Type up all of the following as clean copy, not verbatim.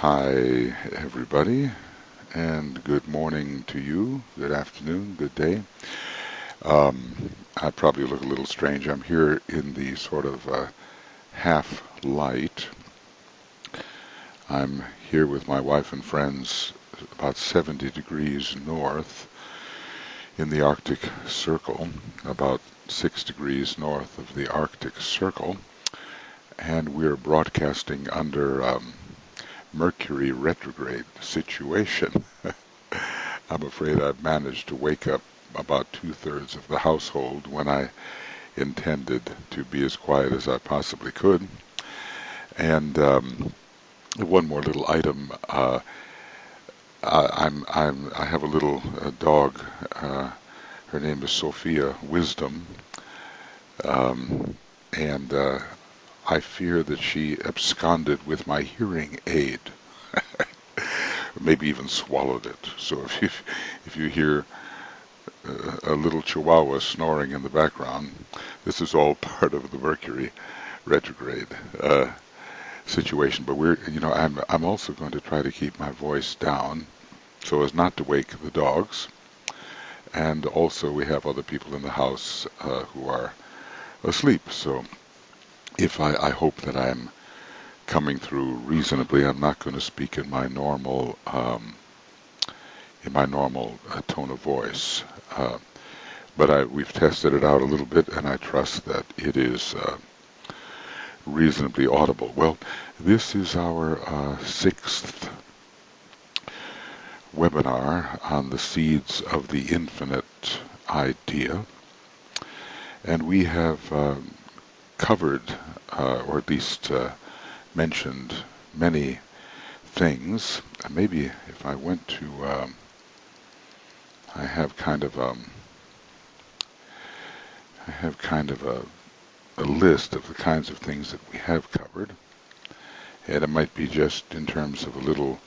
Hi, everybody, and good morning to you, good afternoon, good day. I probably look a little strange. I'm here in the sort of half light. I'm here with my wife and friends about 70 degrees north in the Arctic Circle, about 6 degrees north of the Arctic Circle, and we're broadcasting under Mercury retrograde situation. I'm afraid I've managed to wake up about 2/3 of the household when I intended to be as quiet as I possibly could. And one more little item. I have a little dog. Her name is Sophia Wisdom, and I fear that she absconded with my hearing aid. Maybe even swallowed it. So if you hear a little chihuahua snoring in the background, this is all part of the Mercury retrograde situation. But I'm also going to try to keep my voice down so as not to wake the dogs. And also we have other people in the house who are asleep. So if I hope that I'm coming through reasonably. I'm not going to speak in my normal tone of voice, but we've tested it out a little bit, and I trust that it is reasonably audible. Well, this is our 6th webinar on the seeds of the infinite idea, and we have covered, or at least mentioned, many things. Maybe if I went to, I have kind of a list of the kinds of things that we have covered, and it might be just in terms of a little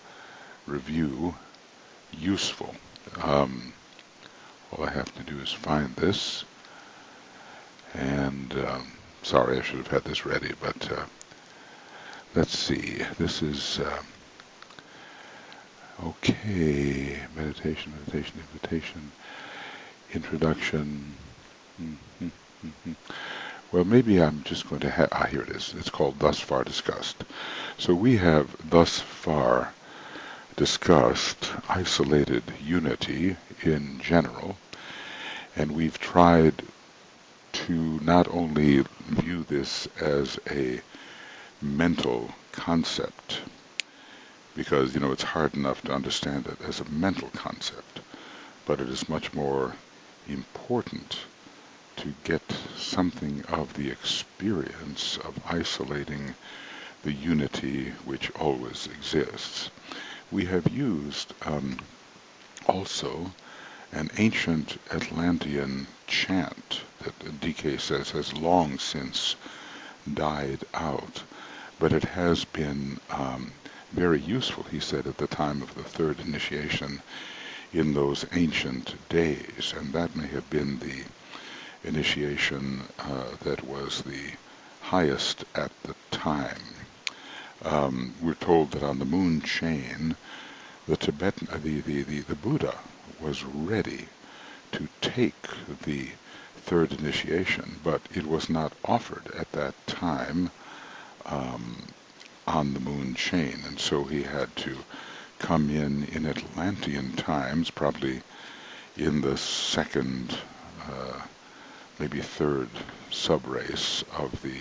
review useful. All I have to do is find this, and sorry, I should have had this ready, but let's see. This is okay. Meditation, invitation, introduction. Well, maybe I'm just going to have, here it is. It's called Thus Far Discussed. So we have thus far discussed isolated unity in general, and we've tried to not only view this as a mental concept, because it's hard enough to understand it as a mental concept, but it is much more important to get something of the experience of isolating the unity which always exists. We have used also an ancient Atlantean chant that DK says has long since died out, but it has been very useful, he said, at the time of the third initiation in those ancient days, and that may have been the initiation that was the highest at the time. We're told that on the moon chain, the Buddha was ready to take the third initiation, but it was not offered at that time on the moon chain, and so he had to come in Atlantean times, probably in the second, maybe third sub-race of the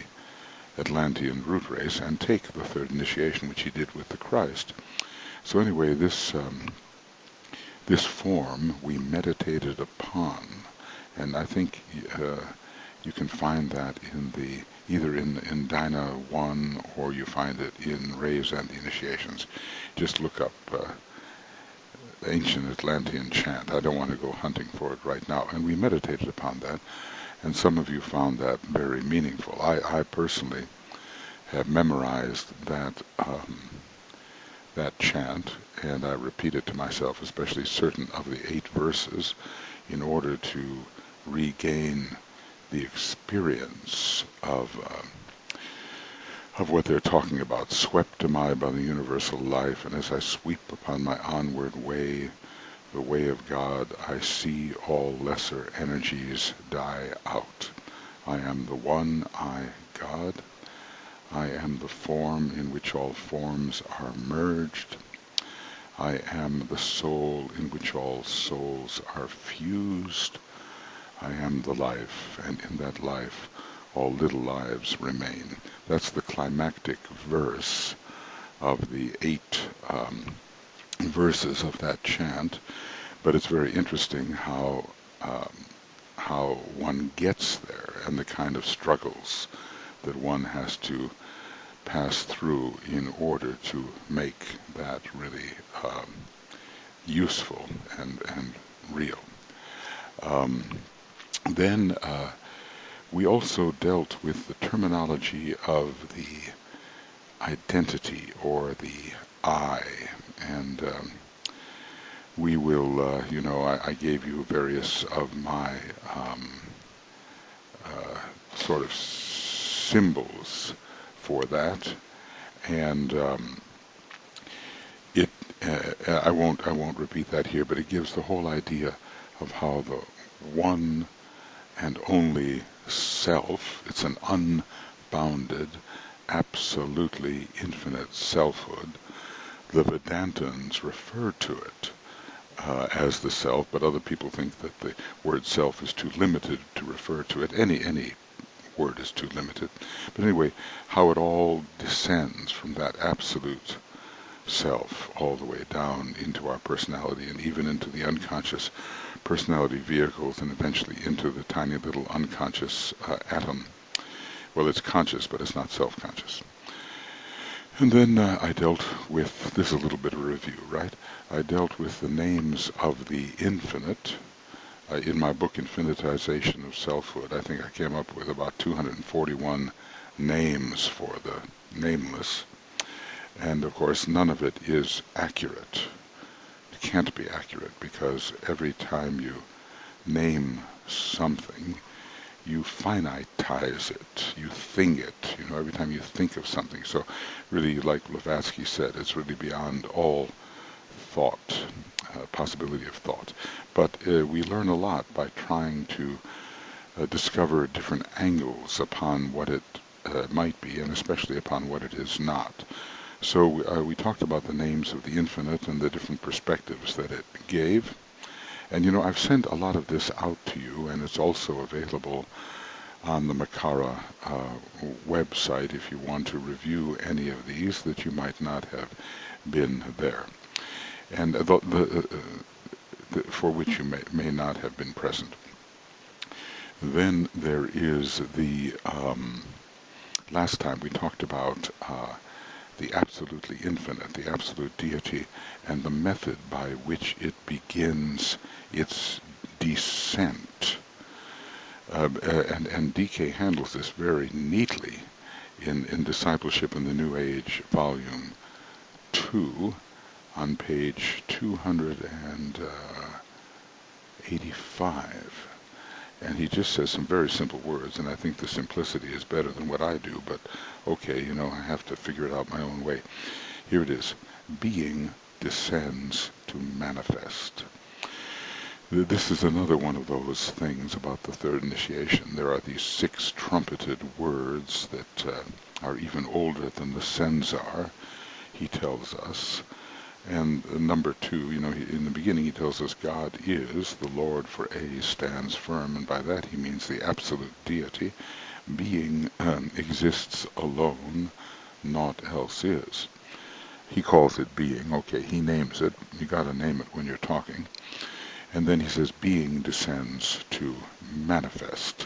Atlantean root race, and take the third initiation, which he did with the Christ. So anyway, this form we meditated upon, and I think you can find that in either in Dyna 1 or you find it in Rays and the Initiations. Just look up Ancient Atlantean Chant. I don't want to go hunting for it right now. And we meditated upon that, and some of you found that very meaningful. I personally have memorized that chant, and I repeat it to myself, especially certain of the 8 verses, in order to regain the experience of of what they're talking about. Swept am I by the universal life, and as I sweep upon my onward way, the way of God, I see all lesser energies die out. I am the one, I, God. I am the form in which all forms are merged. I am the soul in which all souls are fused. I am the life, and in that life all little lives remain. That's the climactic verse of the 8 verses of that chant. But it's very interesting how one gets there and the kind of struggles that one has to pass through in order to make that really useful and real. Then we also dealt with the terminology of the identity or the I, and we will, I gave you various of my sort of symbols for that, and I won't repeat that here, but it gives the whole idea of how the one and only self, it's an unbounded, absolutely infinite selfhood. The Vedantins refer to it as the self, but other people think that the word self is too limited to refer to it. Any word is too limited. But anyway, how it all descends from that absolute self all the way down into our personality and even into the unconscious personality vehicles and eventually into the tiny little unconscious atom. Well, it's conscious, but it's not self-conscious. And then I dealt with, this is a little bit of a review, right? I dealt with the names of the infinite. In my book, Infinitization of Selfhood, I think I came up with about 241 names for the nameless. And of course, none of it is accurate. It can't be accurate because every time you name something, you finitize it, you thing it, every time you think of something. So really, like Blavatsky said, it's really beyond all thought, possibility of thought. But we learn a lot by trying to discover different angles upon what it might be, and especially upon what it is not. So we talked about the names of the infinite and the different perspectives that it gave. And I've sent a lot of this out to you, and it's also available on the Makara website if you want to review any of these that you might not have been there, and for which you may not have been present. Then there is the, last time we talked about the absolutely infinite, the absolute deity, and the method by which it begins its descent. And DK handles this very neatly in Discipleship in the New Age, Volume 2, on page 285. And he just says some very simple words, and I think the simplicity is better than what I do, but okay, I have to figure it out my own way. Here it is. Being descends to manifest. This is another one of those things about the third initiation. There are these 6 trumpeted words that are even older than the Senzar, he tells us. And number 2, in the beginning he tells us God is, the Lord for A stands firm, and by that he means the absolute deity. Being exists alone, naught else is. He calls it being, okay, he names it, you gotta name it when you're talking. And then he says being descends to manifest.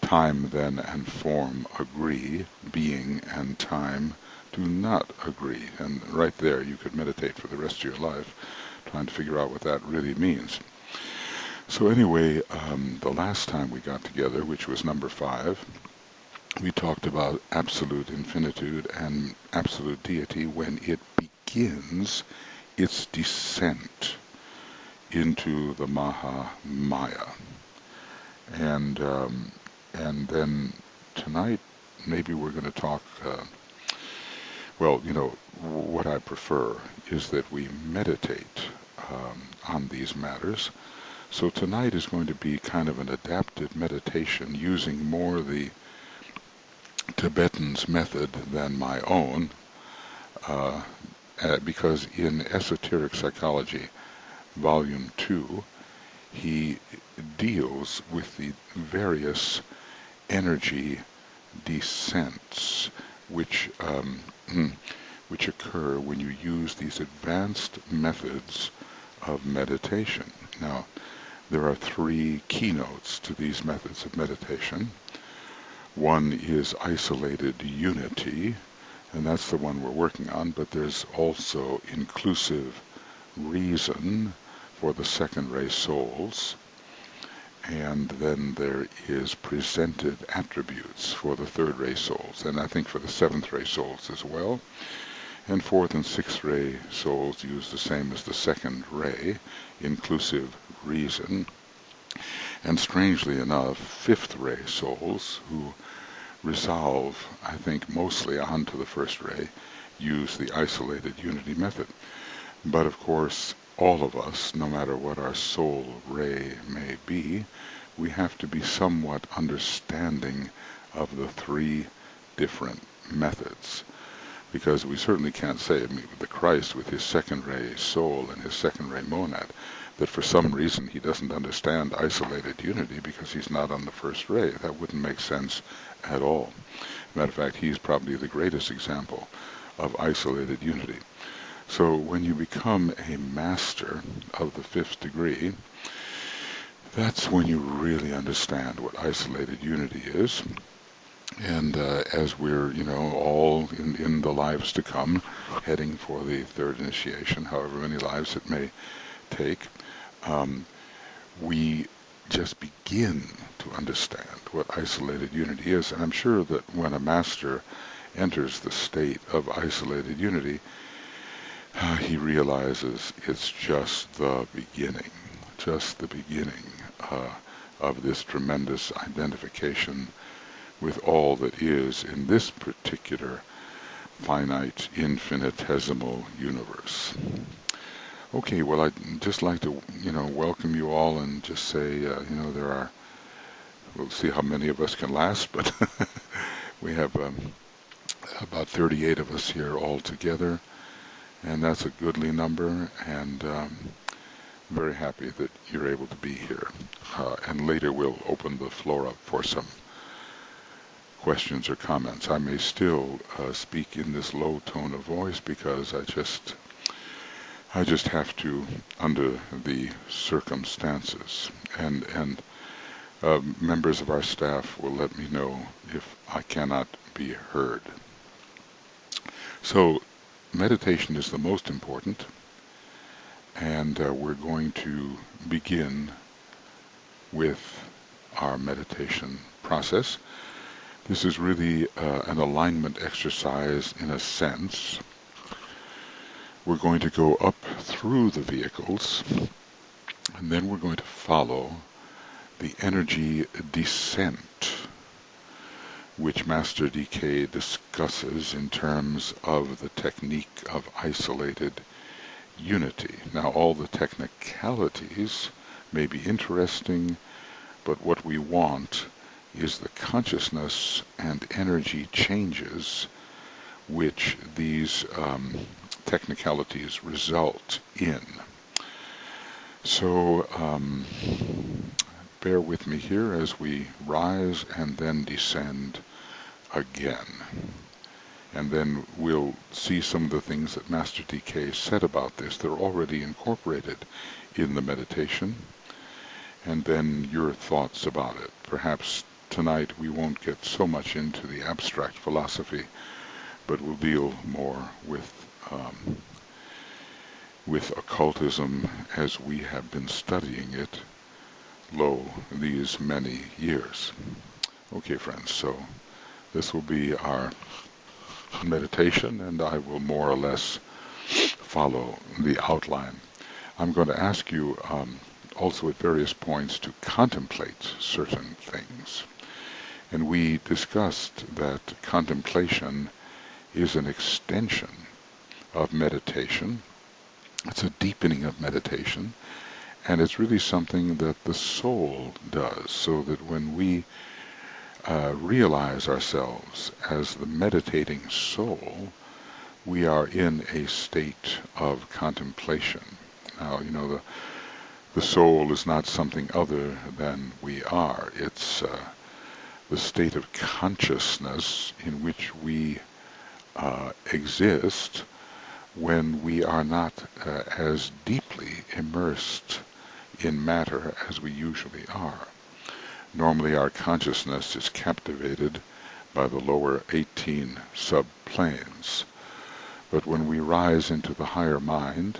Time then and form agree, being and time do not agree. And right there you could meditate for the rest of your life trying to figure out what that really means. So anyway, the last time we got together, which was number 5, we talked about absolute infinitude and absolute deity when it begins its descent into the Maha Maya. And then tonight maybe we're going to talk Well, what I prefer is that we meditate on these matters. So tonight is going to be kind of an adapted meditation using more the Tibetan's method than my own, uh, because in Esoteric Psychology, Volume 2, he deals with the various energy descents which which occur when you use these advanced methods of meditation. Now, there are three keynotes to these methods of meditation. One is isolated unity, and that's the one we're working on, but there's also inclusive reason for the second ray souls, and then there is presented attributes for the third ray souls, and I think for the seventh ray souls as well. And fourth and sixth ray souls use the same as the second ray, inclusive reason. And strangely enough, fifth ray souls, who resolve, I think, mostly onto the first ray, use the isolated unity method. But of course, all of us, no matter what our soul ray may be, we have to be somewhat understanding of the three different methods. Because we certainly can't say, the Christ with his second ray soul and his second ray monad, that for some reason he doesn't understand isolated unity because he's not on the first ray. That wouldn't make sense at all. Matter of fact, he's probably the greatest example of isolated unity. So when you become a master of the fifth degree, that's when you really understand what isolated unity is. And as we're, all in the lives to come, heading for the third initiation, however many lives it may take, we just begin to understand what isolated unity is. And I'm sure that when a master enters the state of isolated unity, he realizes it's just the beginning of this tremendous identification with all that is in this particular finite, infinitesimal universe. Okay, well, I'd just like to, welcome you all and just say, we'll see how many of us can last, but we have about 38 of us here all together. And that's a goodly number, and very happy that you're able to be here. And later we'll open the floor up for some questions or comments. I may still speak in this low tone of voice because I just have to, under the circumstances. And members of our staff will let me know if I cannot be heard. So, meditation is the most important, and we're going to begin with our meditation process. This is really an alignment exercise in a sense. We're going to go up through the vehicles, and then we're going to follow the energy descent, which Master DK discusses in terms of the technique of isolated unity. Now, all the technicalities may be interesting, but what we want is the consciousness and energy changes which these technicalities result in. So, bear with me here as we rise and then descend again. And then we'll see some of the things that Master DK said about this. They're already incorporated in the meditation. And then your thoughts about it. Perhaps tonight we won't get so much into the abstract philosophy, but we'll deal more with occultism as we have been studying it, these many years. Okay, friends, so this will be our meditation, and I will more or less follow the outline. I'm going to ask you also at various points to contemplate certain things. And we discussed that contemplation is an extension of meditation. It's a deepening of meditation, and it's really something that the soul does, so that when we realize ourselves as the meditating soul, we are in a state of contemplation. Now, the soul is not something other than we are. It's the state of consciousness in which we exist when we are not as deeply immersed in matter as we usually are. Normally our consciousness is captivated by the lower 18 subplanes, but when we rise into the higher mind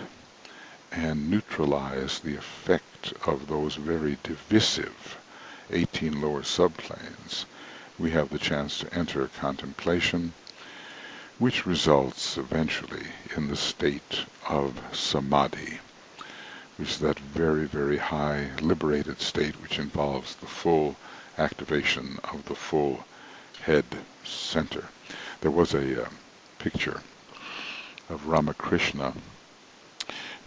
and neutralize the effect of those very divisive 18 lower subplanes, we have the chance to enter contemplation, which results eventually in the state of samadhi, which is that very, very high liberated state which involves the full activation of the full head center. There was a picture of Ramakrishna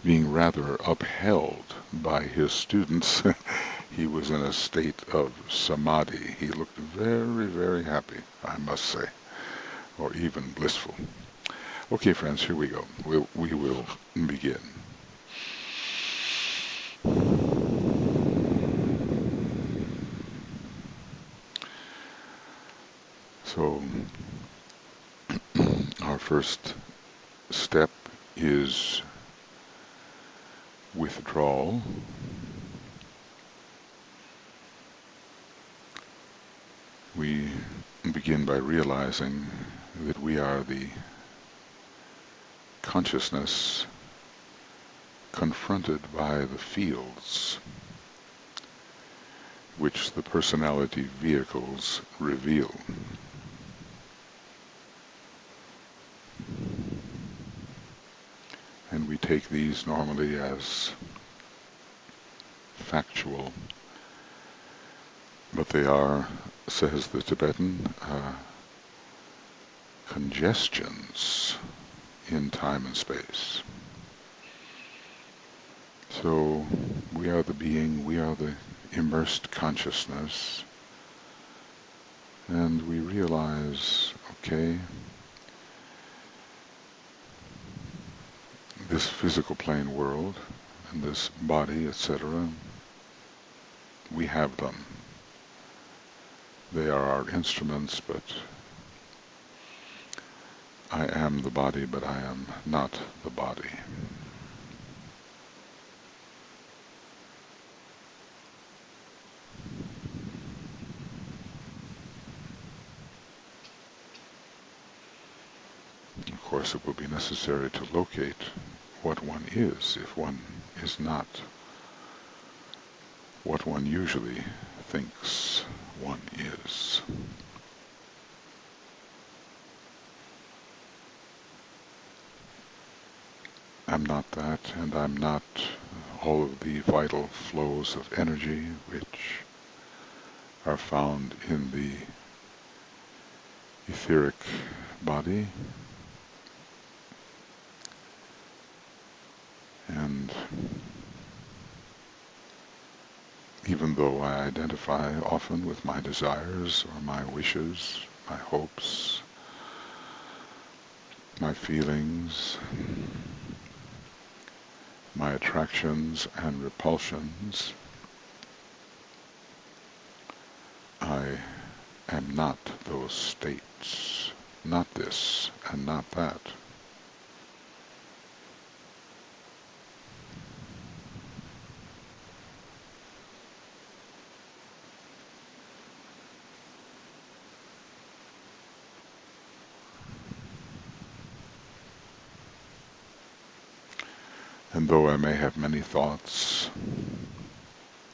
being rather upheld by his students. He was in a state of samadhi. He looked very, very happy, I must say, or even blissful. Okay, friends, here we go. We will begin. So, our first step is withdrawal. We begin by realizing that we are the consciousness confronted by the fields which the personality vehicles reveal. And we take these normally as factual, but they are, says the Tibetan, congestions in time and space. So we are the being, we are the immersed consciousness, and we realize, okay, this physical plane world and this body, etc., we have them. They are our instruments, but I am the body, but I am not the body. Of course, it will be necessary to locate what one is if one is not what one usually thinks one is. I'm not that, and I'm not all of the vital flows of energy which are found in the etheric body. And even though I identify often with my desires or my wishes, my hopes, my feelings, my attractions and repulsions, I am not those states, not this and not that. And though I may have many thoughts,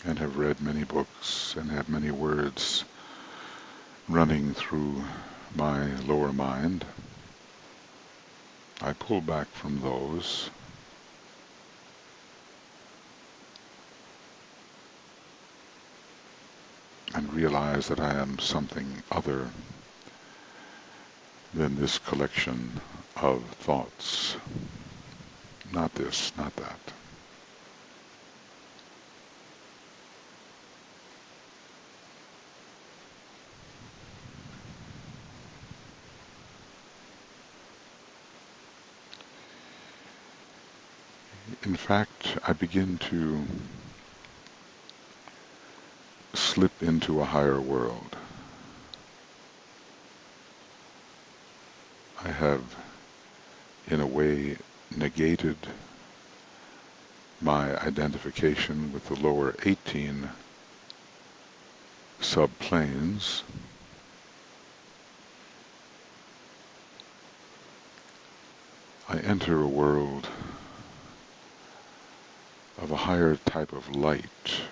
and have read many books, and have many words running through my lower mind, I pull back from those and realize that I am something other than this collection of thoughts. Not this, not that. In fact, I begin to slip into a higher world. I have, in a way, negated my identification with the lower 18 subplanes. I enter a world of a higher type of light,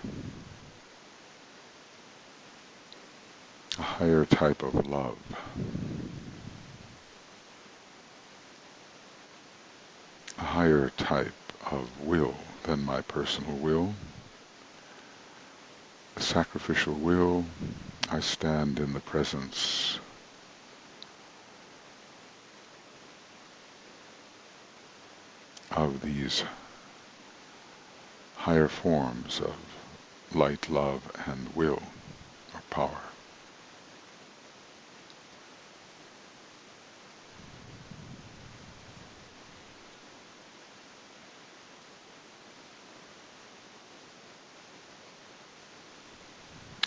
a higher type of love, a higher type of will than my personal will, a sacrificial will. I stand in the presence of these higher forms of light, love, and will, or power.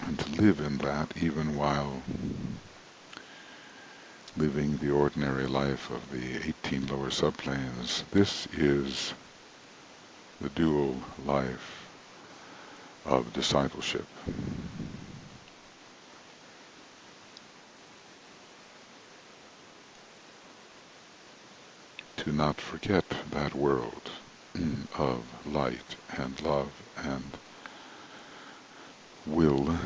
And to live in that even while living the ordinary life of the 18 lower subplanes, this is the dual life of discipleship. To not forget that world of light and love and will,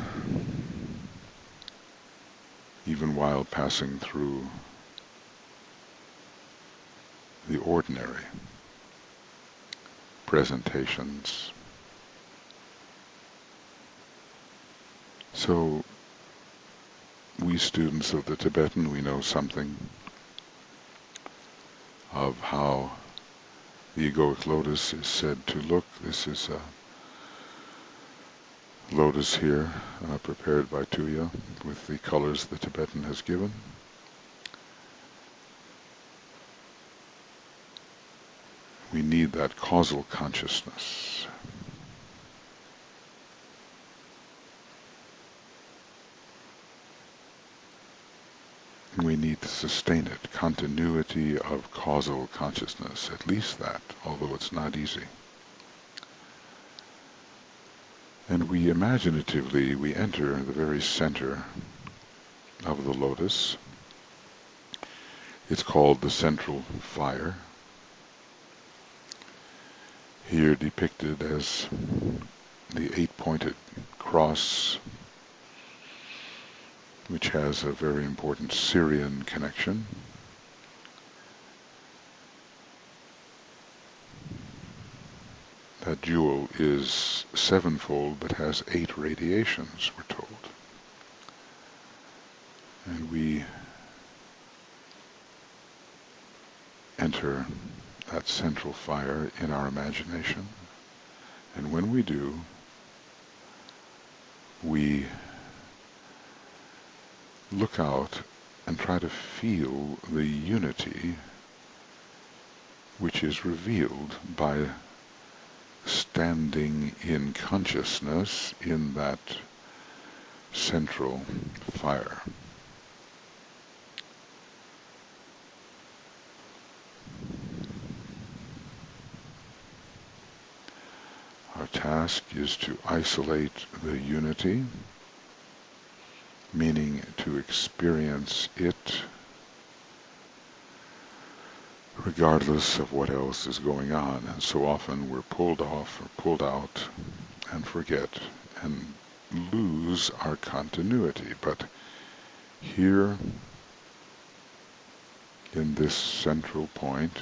even while passing through the ordinary presentations. So, we students of the Tibetan, we know something of how the egoic lotus is said to look. This is a lotus here, prepared by Tuya with the colors the Tibetan has given. We need that causal consciousness. We need to sustain it, continuity of causal consciousness, at least that, although it's not easy. And we imaginatively, we enter the very center of the lotus. It's called the central fire, here depicted as the 8-pointed cross, which has a very important Syrian connection. That jewel is sevenfold, but has 8 radiations, we're told. And we enter that central fire in our imagination. And when we do, we look out and try to feel the unity which is revealed by standing in consciousness in that central fire. Our task is to isolate the unity, meaning to experience it regardless of what else is going on. And so often we're pulled off or pulled out and forget and lose our continuity. But here in this central point,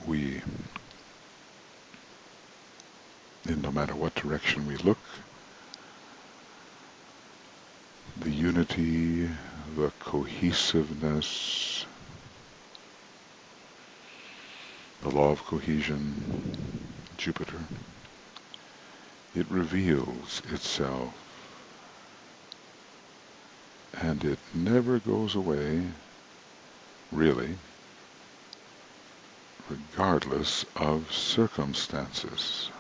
we, in no matter what direction we look, the unity, the cohesiveness, the law of cohesion, Jupiter, it reveals itself, and it never goes away, really, regardless of circumstances.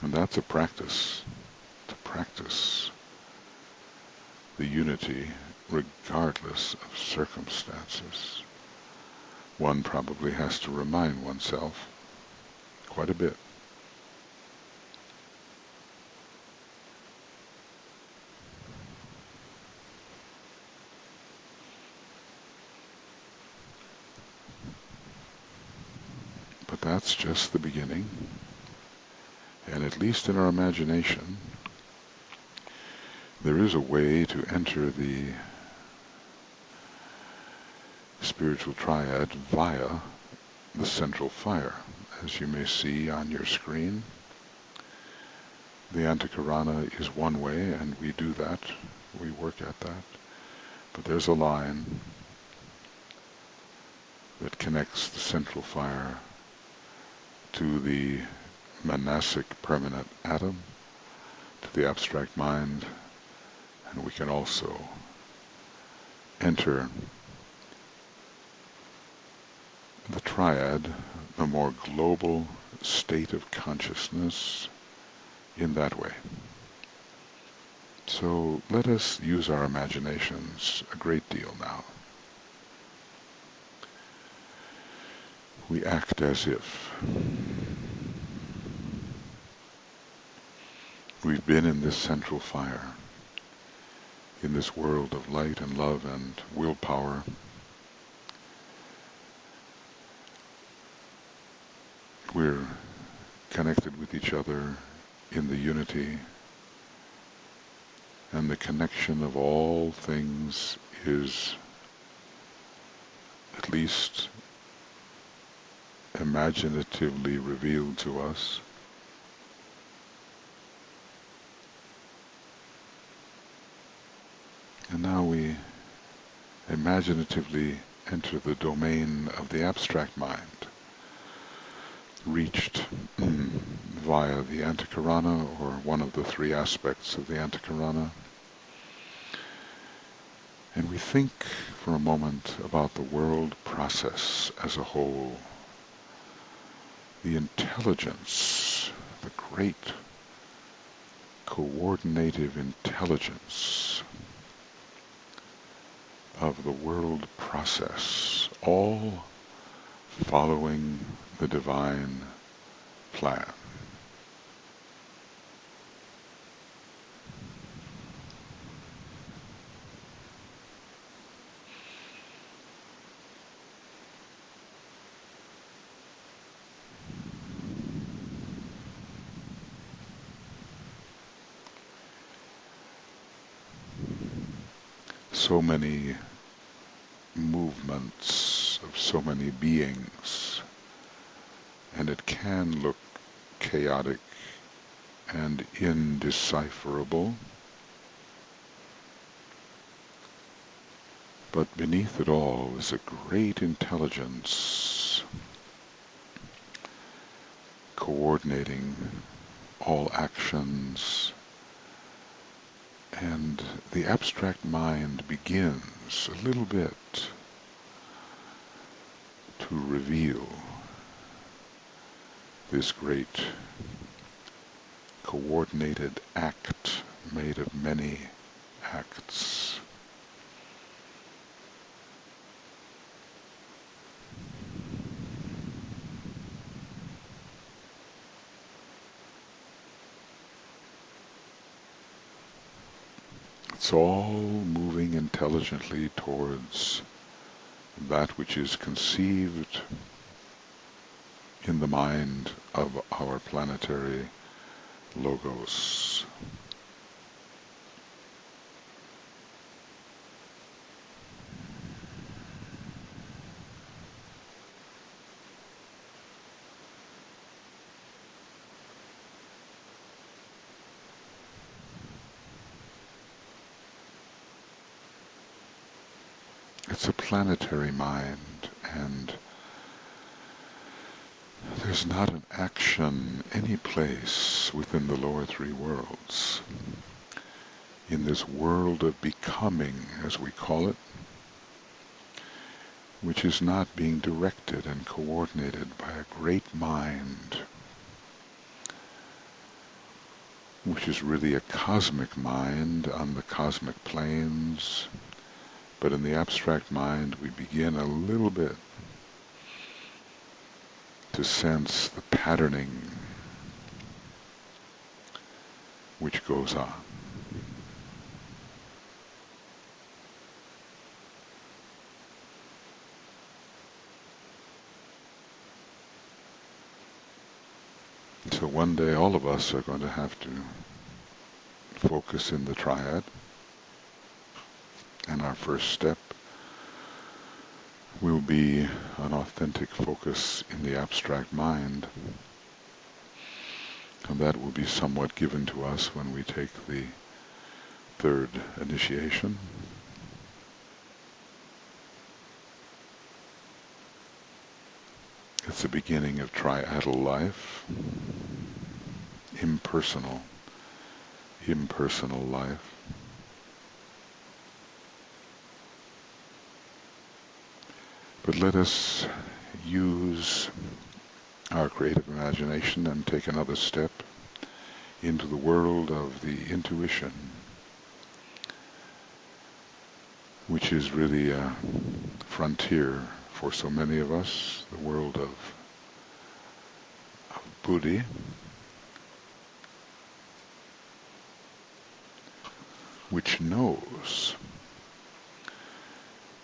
And that's a practice, to practice the unity regardless of circumstances. One probably has to remind oneself quite a bit. But that's just the beginning. And at least in our imagination, there is a way to enter the spiritual triad via the central fire. As you may see on your screen, the Antakarana is one way, and we do that. We work at that. But there's a line that connects the central fire to the manasic permanent atom, to the abstract mind, and we can also enter the triad, the more global state of consciousness, in that way. So let us use our imaginations a great deal now. We act as if we've been in this central fire, in this world of light and love and willpower. We're connected with each other in the unity, and the connection of all things is at least imaginatively revealed to us. And now we imaginatively enter the domain of the abstract mind, reached via the Antakarana, or one of the three aspects of the Antakarana. And we think for a moment about the world process as a whole, the intelligence, the great coordinative intelligence of the world process, all following the divine plan. So many movements of so many beings, and it can look chaotic and indecipherable, but beneath it all is a great intelligence coordinating all actions, and the abstract mind begins a little bit to reveal this great coordinated act made of many acts. It's all moving intelligently towards that which is conceived in the mind of our planetary logos. It's a planetary mind, and there's not an action any place within the lower three worlds. In this world of becoming, as we call it, which is not being directed and coordinated by a great mind, which is really a cosmic mind on the cosmic planes. But in the abstract mind, we begin a little bit to sense the patterning which goes on. So one day all of us are going to have to focus in the triad, and our first step will be an authentic focus in the abstract mind, and that will be somewhat given to us when we take the third initiation. It's the beginning of triadal life, impersonal life. But let us use our creative imagination and take another step into the world of the intuition, which is really a frontier for so many of us, the world of Buddhi, which knows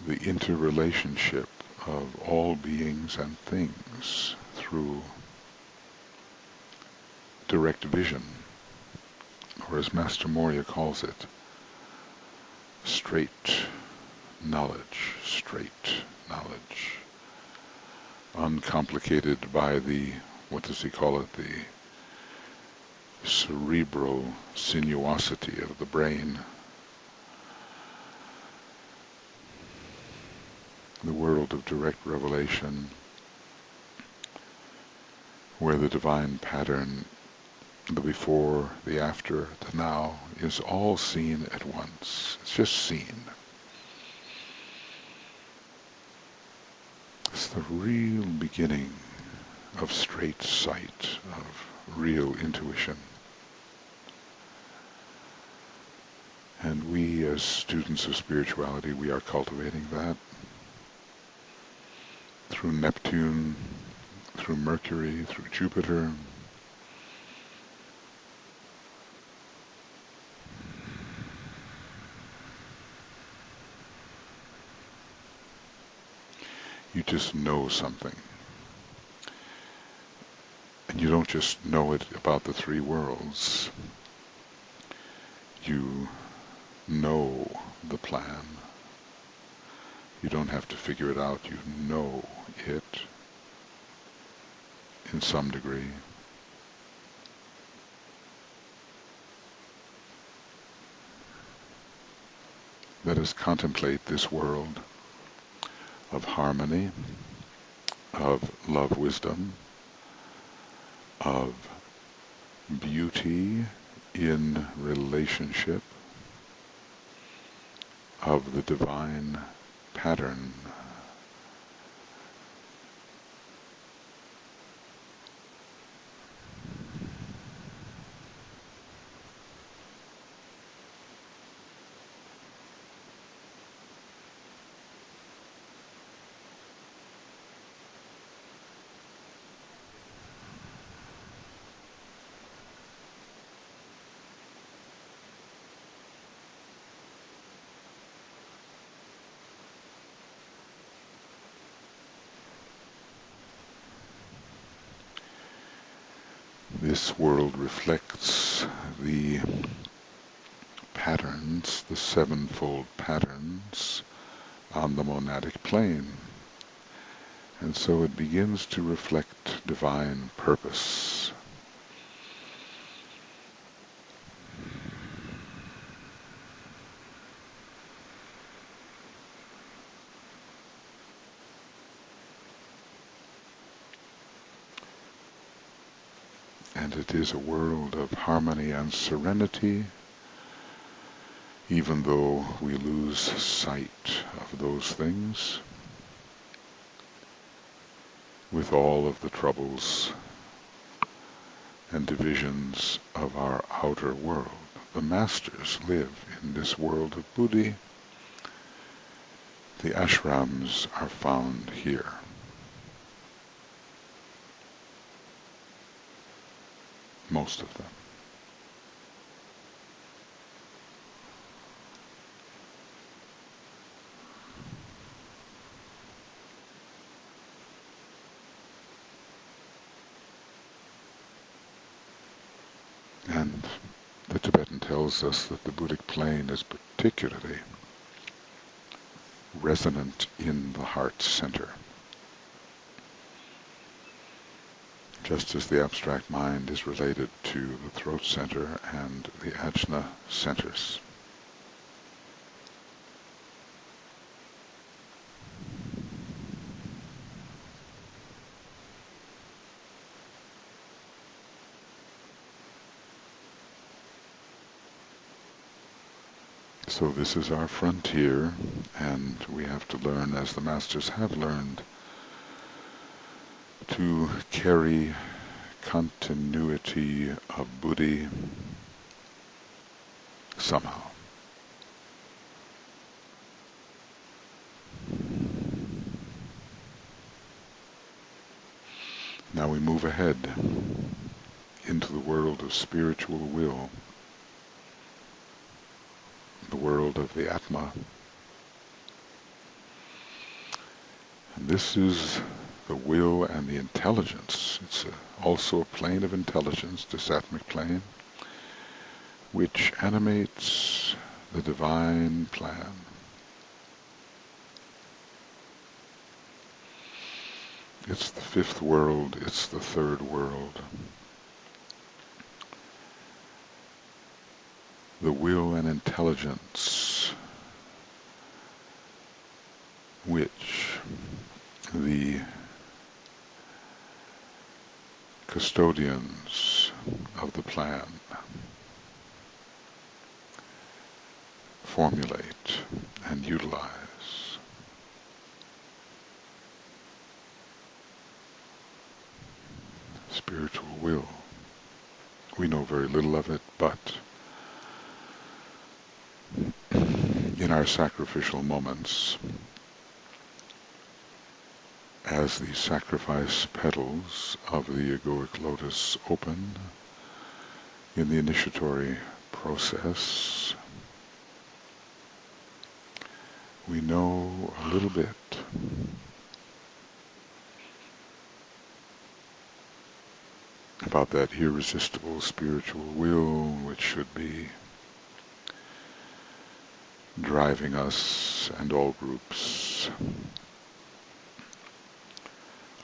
the interrelationship of all beings and things through direct vision, or as Master Morya calls it, straight knowledge, uncomplicated by the, what does he call it, the cerebral sinuosity of the brain. The world of direct revelation, where the divine pattern, the before, the after, the now, is all seen at once. It's just seen. It's the real beginning of straight sight, of real intuition. And we, as students of spirituality, we are cultivating that through Neptune, through Mercury, through Jupiter. You just know something. And you don't just know it about the three worlds. You know the plan. You don't have to figure it out. You know it in some degree. Let us contemplate this world of harmony, of love wisdom, of beauty in relationship, of the divine pattern. This world reflects the patterns, the sevenfold patterns on the monadic plane. And so it begins to reflect divine purpose. and it is a world of harmony and serenity, even though we lose sight of those things with all of the troubles and divisions of our outer world. The masters live in this world of Buddhi. The ashrams are found here. Most of them. And the Tibetan tells us that the Buddhic plane is particularly resonant in the heart center, just as the abstract mind is related to the throat center and the ajna centers. So this is our frontier, and we have to learn, as the masters have learned, to carry continuity of Buddhi somehow. Now we move ahead into the world of spiritual will, the world of the Atma. And this is the will and the intelligence. It's also a plane of intelligence, this Atmic plane, which animates the divine plan. It's the fifth world, it's the third world. The will and intelligence which the custodians of the plan formulate and utilize. Spiritual will. We know very little of it, but in our sacrificial moments, as the sacrifice petals of the egoic lotus open in the initiatory process, we know a little bit about that irresistible spiritual will which should be driving us and all groups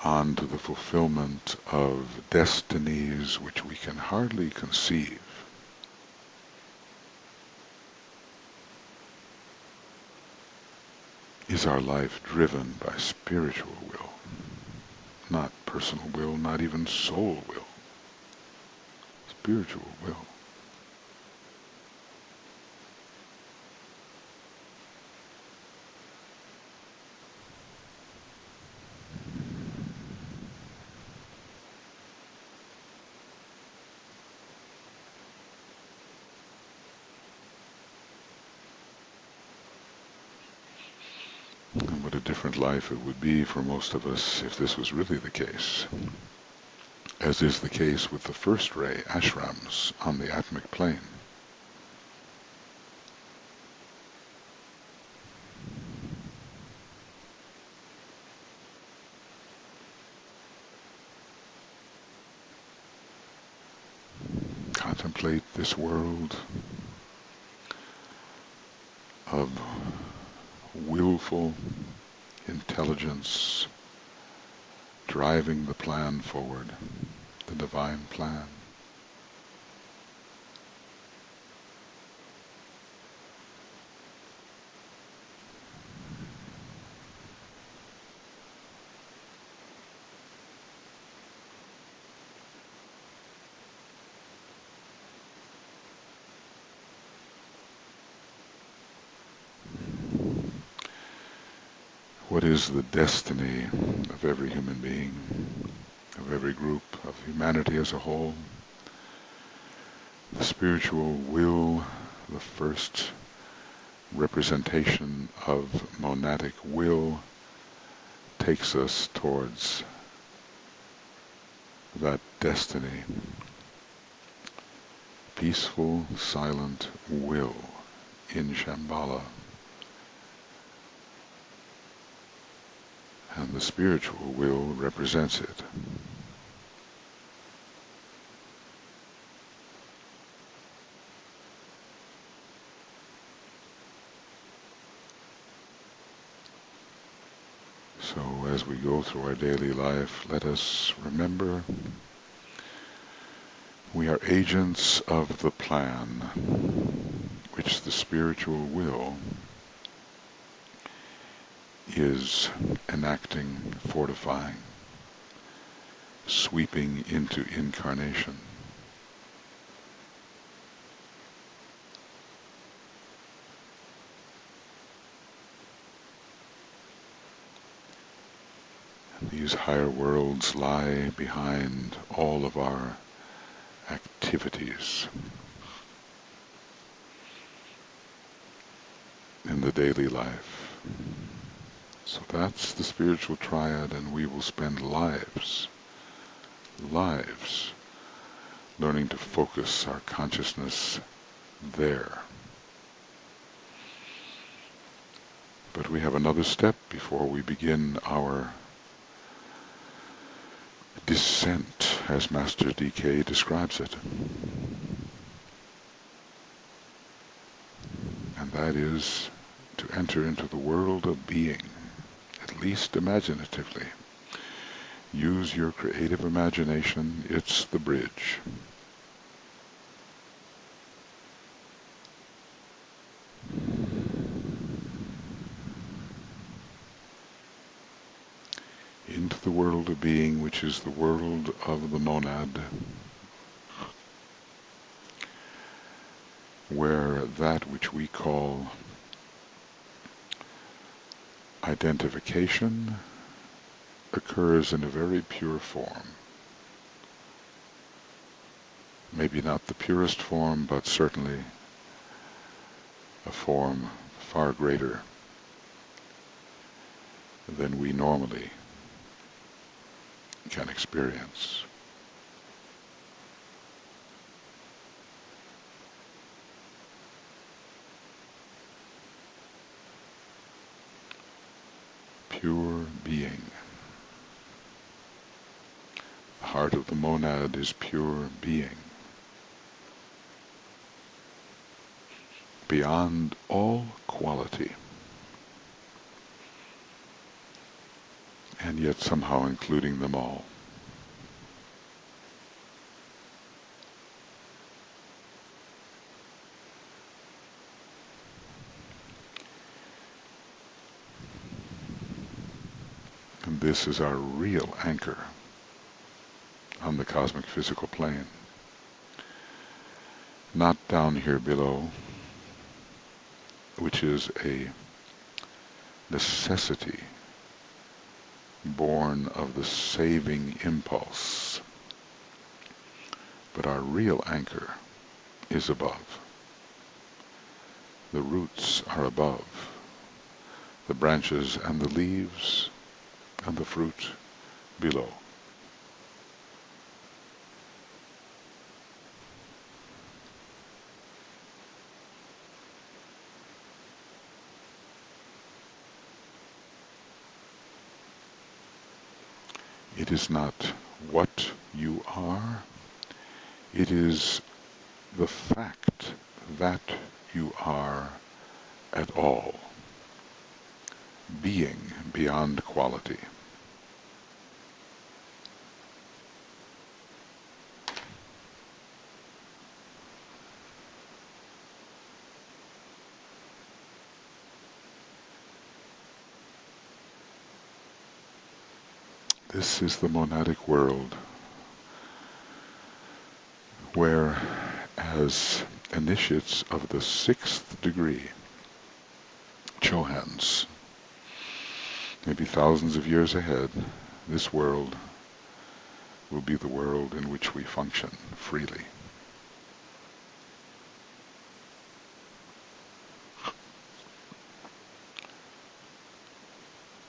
on to the fulfillment of destinies which we can hardly conceive. Is our life driven by spiritual will, not personal will, not even soul will, spiritual will. And what a different life it would be for most of us if this was really the case, as is the case with the first ray ashrams on the Atmic plane. Contemplate this world of willful intelligence driving the plan forward, the divine plan. What is the destiny of every human being, of every group, of humanity as a whole? The spiritual will, the first representation of monadic will, takes us towards that destiny. Peaceful, silent will in Shambhala. And the spiritual will represents it. So as we go through our daily life, let us remember we are agents of the plan, which the spiritual will is enacting, fortifying, sweeping into incarnation. And these higher worlds lie behind all of our activities in the daily life. So that's the spiritual triad, and we will spend lives learning to focus our consciousness there. But we have another step before we begin our descent, as Master DK describes it. And that is to enter into the world of being, at least imaginatively. Use your creative imagination, it's the bridge. Into the world of being, which is the world of the monad, where that which we call identification occurs in a very pure form. Maybe not the purest form, but certainly a form far greater than we normally can experience. Pure being. The heart of the monad is pure being. Beyond all quality. And yet somehow including them all. And this is our real anchor on the cosmic physical plane. Not down here below, which is a necessity born of the saving impulse. But our real anchor is above. The roots are above. The branches and the leaves and the fruit below. It is not what you are, it is the fact that you are at all, being beyond quality. This is the monadic world, where as initiates of the 6th degree, Chohans, maybe thousands of years ahead, this world will be the world in which we function freely.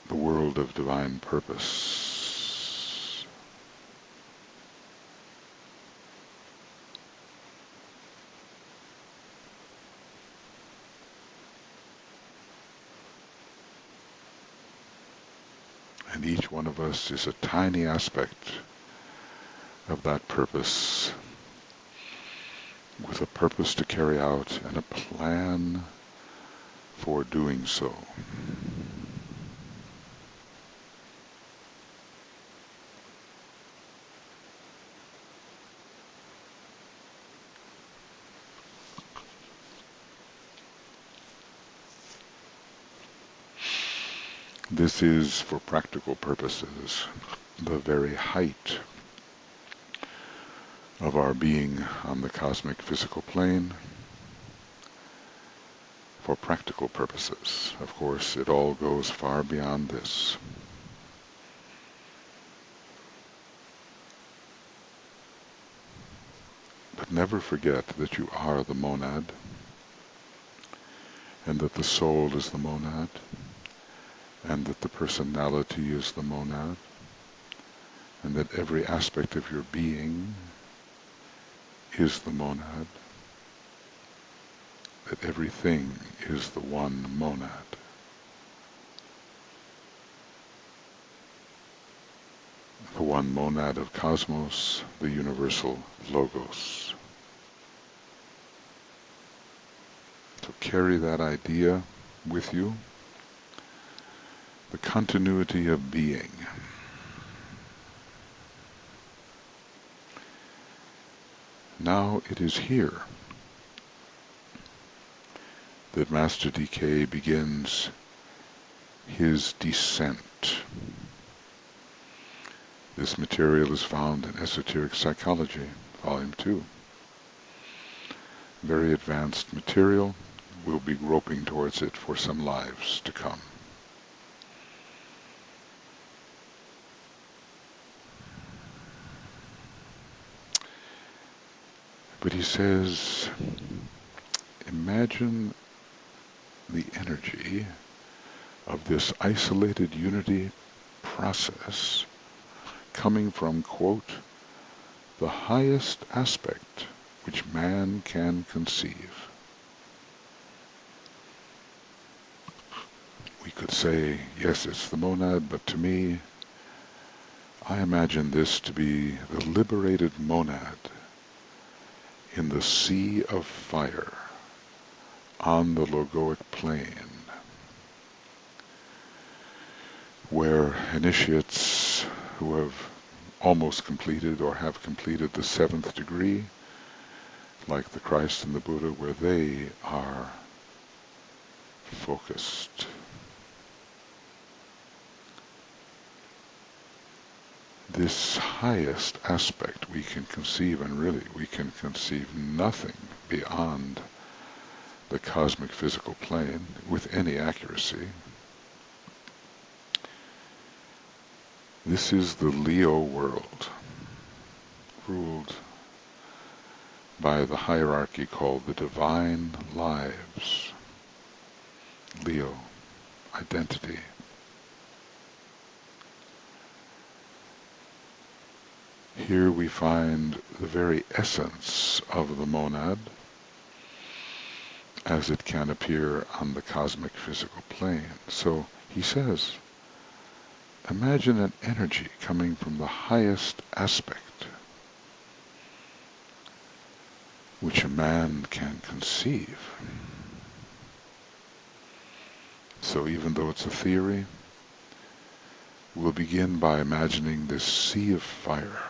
The world of divine purpose. And each one of us is a tiny aspect of that purpose, with a purpose to carry out and a plan for doing so. This is, for practical purposes, the very height of our being on the cosmic physical plane. For practical purposes, of course, it all goes far beyond this. But never forget that you are the monad, and that the soul is the monad, and that the personality is the monad, and that every aspect of your being is the monad, that everything is the one monad. The one monad of cosmos, the universal logos. So carry that idea with you. The continuity of being. Now it is here that Master DK begins his descent. This material is found in Esoteric Psychology, Volume 2. Very advanced material. We'll be groping towards it for some lives to come. But he says, imagine the energy of this isolated unity process coming from, quote, the highest aspect which man can conceive. We could say, yes, it's the monad, but to me, I imagine this to be the liberated monad in the sea of fire on the logoic plane, where initiates who have almost completed or have completed the 7th degree, like the Christ and the Buddha, where they are focused. This highest aspect we can conceive, and really we can conceive nothing beyond the cosmic physical plane with any accuracy. This is the Leo world, ruled by the hierarchy called the Divine Lives. Leo, identity. Here we find the very essence of the monad as it can appear on the cosmic physical plane. So he says, imagine an energy coming from the highest aspect which a man can conceive. So even though it's a theory, we'll begin by imagining this sea of fire,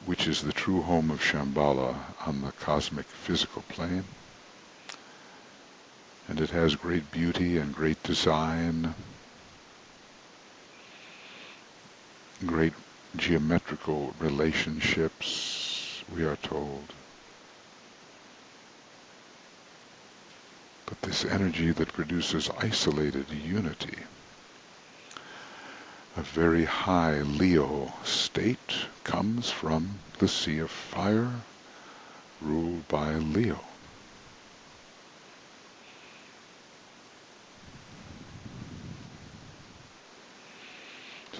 which is the true home of Shambhala on the cosmic physical plane. And it has great beauty and great design, great geometrical relationships, we are told. But this energy that produces isolated unity, a very high Leo state, comes from the sea of fire ruled by Leo.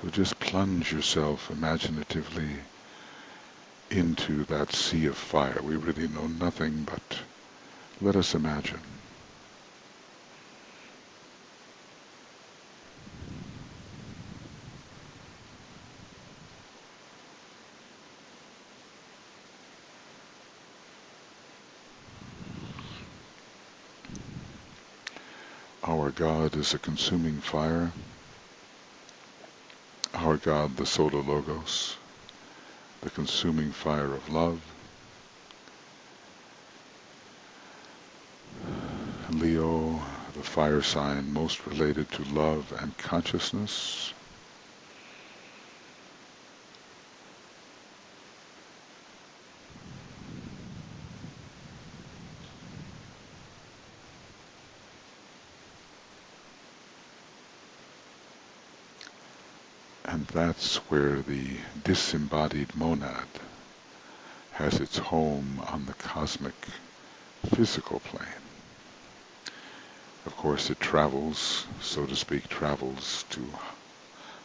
So just plunge yourself imaginatively into that sea of fire. We really know nothing, but let us imagine. Our God is a consuming fire. Our God, the Solar Logos, the consuming fire of love. Leo, the fire sign most related to love and consciousness. And that's where the disembodied monad has its home on the cosmic physical plane. Of course, it travels, so to speak, travels to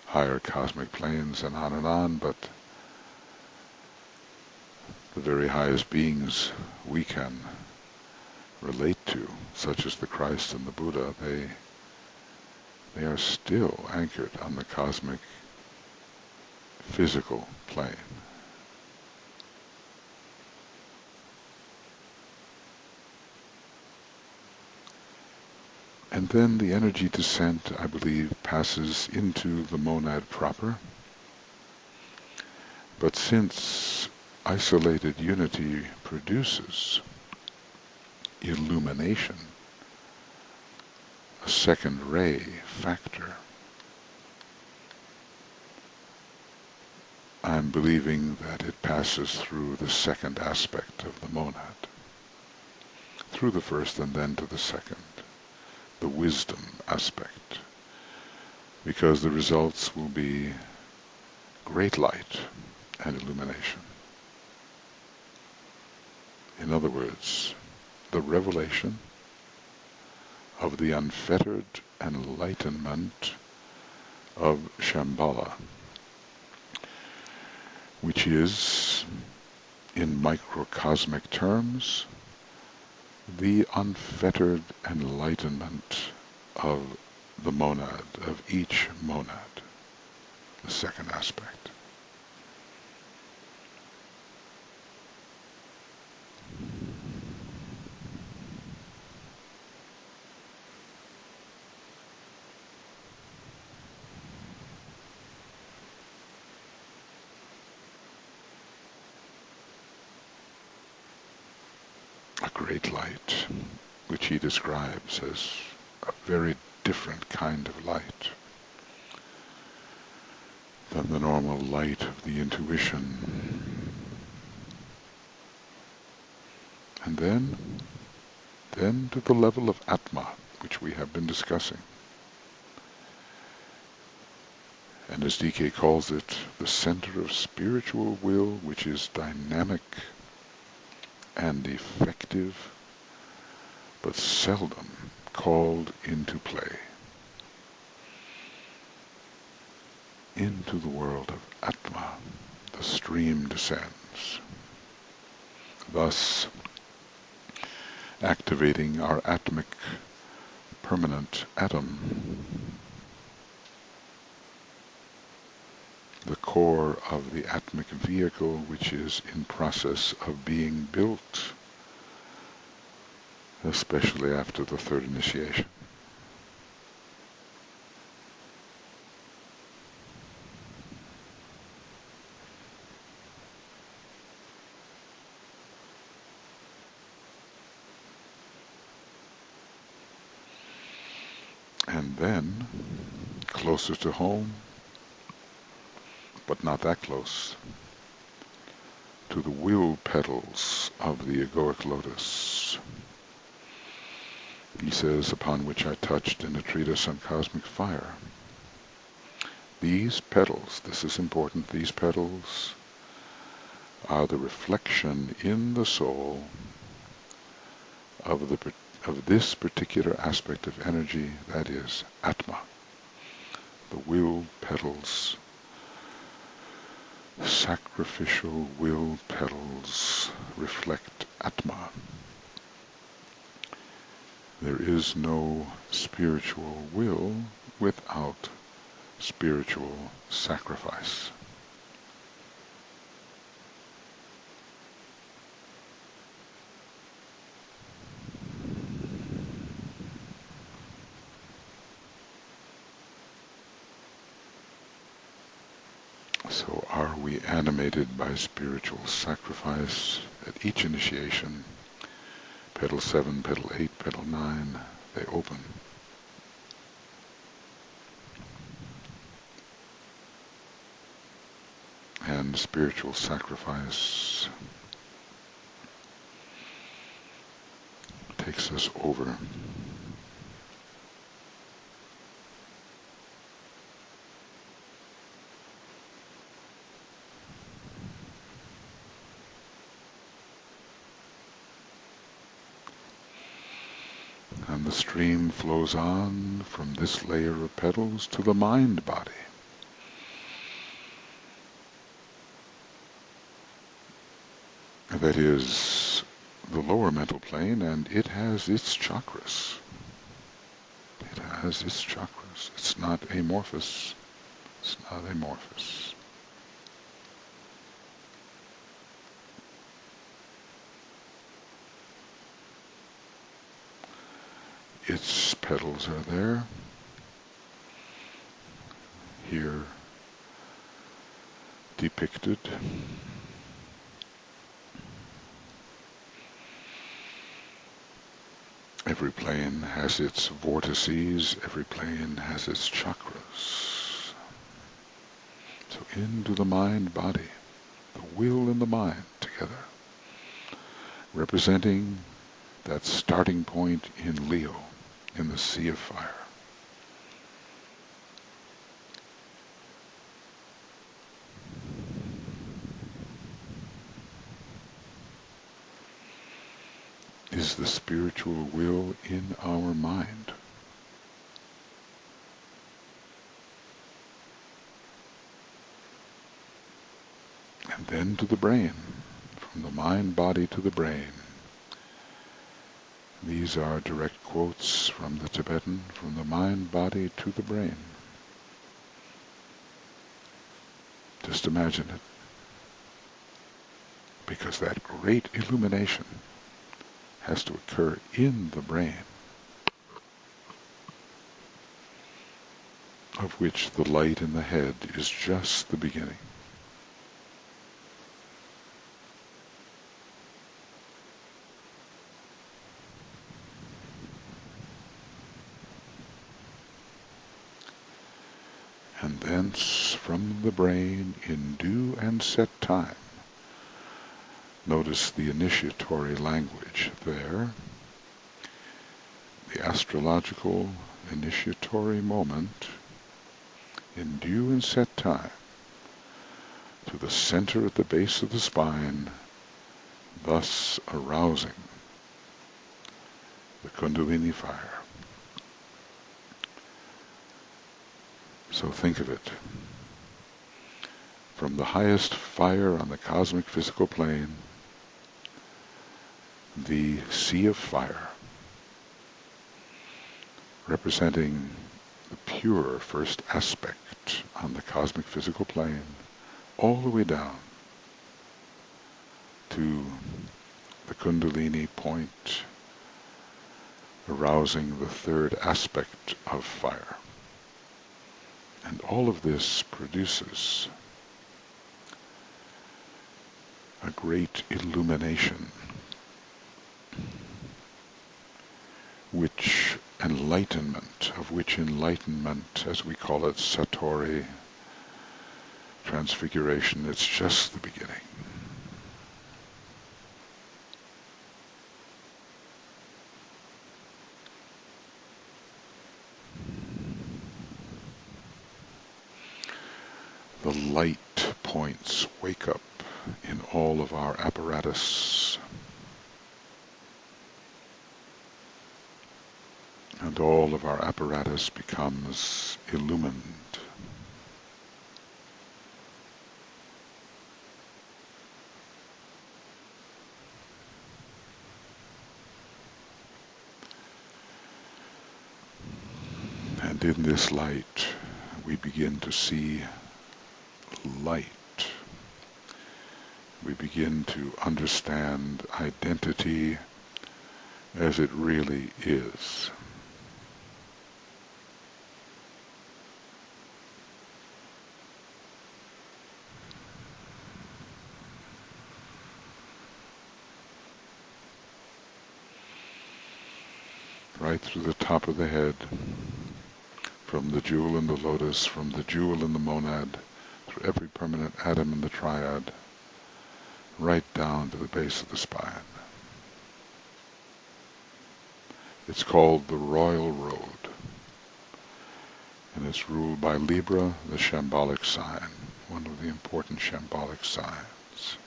higher cosmic planes and on, but the very highest beings we can relate to, such as the Christ and the Buddha, they are still anchored on the cosmic physical plane. And then the energy descent, I believe, passes into the monad proper. But since isolated unity produces illumination, a second ray factor, I'm believing that it passes through the second aspect of the monad, through the first and then to the second, the wisdom aspect, because the results will be great light and illumination. In other words, the revelation of the unfettered enlightenment of Shambhala, which is, in microcosmic terms, the unfettered enlightenment of the monad, of each monad, the second aspect. A great light, which he describes as a very different kind of light than the normal light of the intuition. And then to the level of Atma, which we have been discussing. And as DK calls it, the center of spiritual will, which is dynamic and effective, but seldom called into play. Into the world of Atma, the stream descends, thus activating our atomic permanent atom, the core of the atomic vehicle, which is in process of being built, especially after the third initiation. And then, closer to home, but not that close, to the will petals of the egoic lotus. He says, upon which I touched in a treatise on cosmic fire. These petals, this is important, these petals are the reflection in the soul of this particular aspect of energy, that is Atma. The will petals, sacrificial will petals, reflect Atma. There is no spiritual will without spiritual sacrifice. So are we animated by spiritual sacrifice at each initiation? Petal 7, petal 8, petal 9, they open. And spiritual sacrifice takes us over. And the stream flows on from this layer of petals to the mind body. That is the lower mental plane, and it has its chakras. It has its chakras. It's not amorphous. It's not amorphous. Its petals are there. Here depicted. Every plane has its vortices, every plane has its chakras. So into the mind body, the will and the mind together, representing that starting point in Leo, in the sea of fire. Is the spiritual will in our mind? And then to the brain, from the mind body to the brain. These are direct quotes from the Tibetan, from the mind body to the brain. Just imagine it. Because that great illumination has to occur in the brain, of which the light in the head is just the beginning. And thence from the brain in due and set time. Notice the initiatory language there. The astrological initiatory moment in due and set time to the center at the base of the spine, thus arousing the Kundalini fire. So think of it. From the highest fire on the cosmic physical plane, the sea of fire, representing the pure first aspect on the cosmic physical plane, all the way down to the Kundalini point, arousing the third aspect of fire. And all of this produces a great illumination, of which enlightenment, as we call it, Satori, transfiguration, it's just the beginning. light points wake up in all of our apparatus, and all of our apparatus becomes illumined. And in this light, we begin to see light. We begin to understand identity as it really is. Right through the top of the head, from the jewel in the lotus, from the jewel in the monad, through every permanent atom in the triad, right down to the base of the spine. It's called the Royal Road, and it's ruled by Libra, the shambolic sign, one of the important shambolic signs.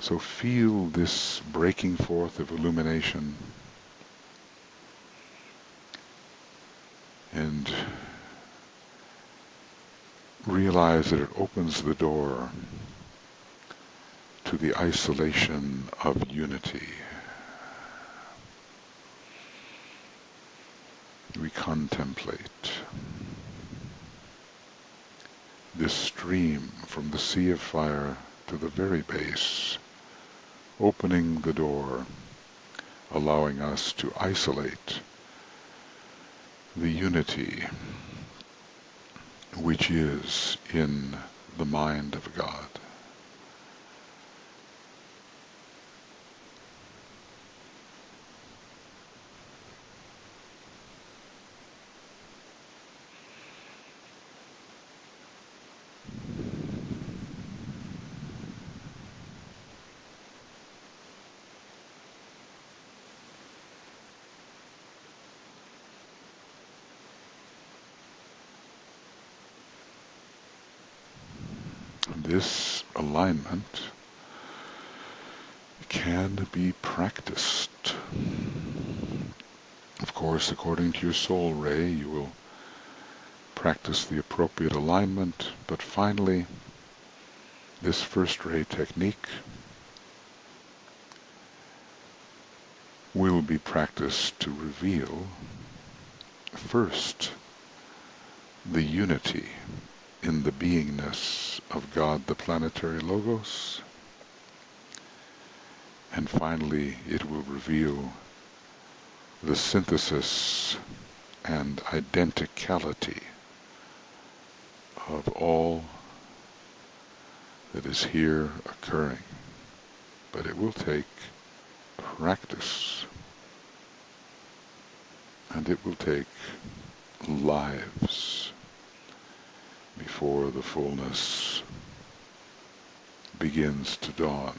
So feel this breaking forth of illumination, and realize that it opens the door to the isolation of unity. We contemplate this stream from the sea of fire to the very base, opening the door, allowing us to isolate the unity which is in the mind of God. This alignment can be practiced. Of course, according to your soul ray, you will practice the appropriate alignment, but finally, this first ray technique will be practiced to reveal first the unity in the beingness of God, the planetary logos, and finally it will reveal the synthesis and identicality of all that is here occurring. But it will take practice, and it will take lives before the fullness begins to dawn.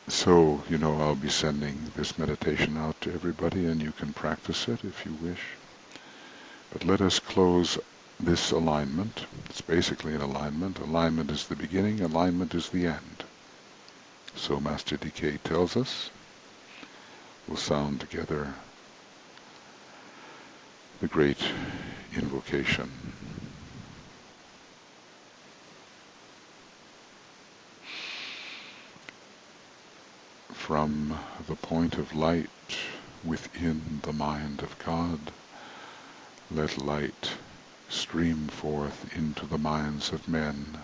So, I'll be sending this meditation out to everybody, and you can practice it if you wish. But let us close this alignment. It's basically an alignment. Alignment is the beginning, alignment is the end. So Master DK tells us. We'll sound together the great invocation. From the point of light within the mind of God, let light stream forth into the minds of men.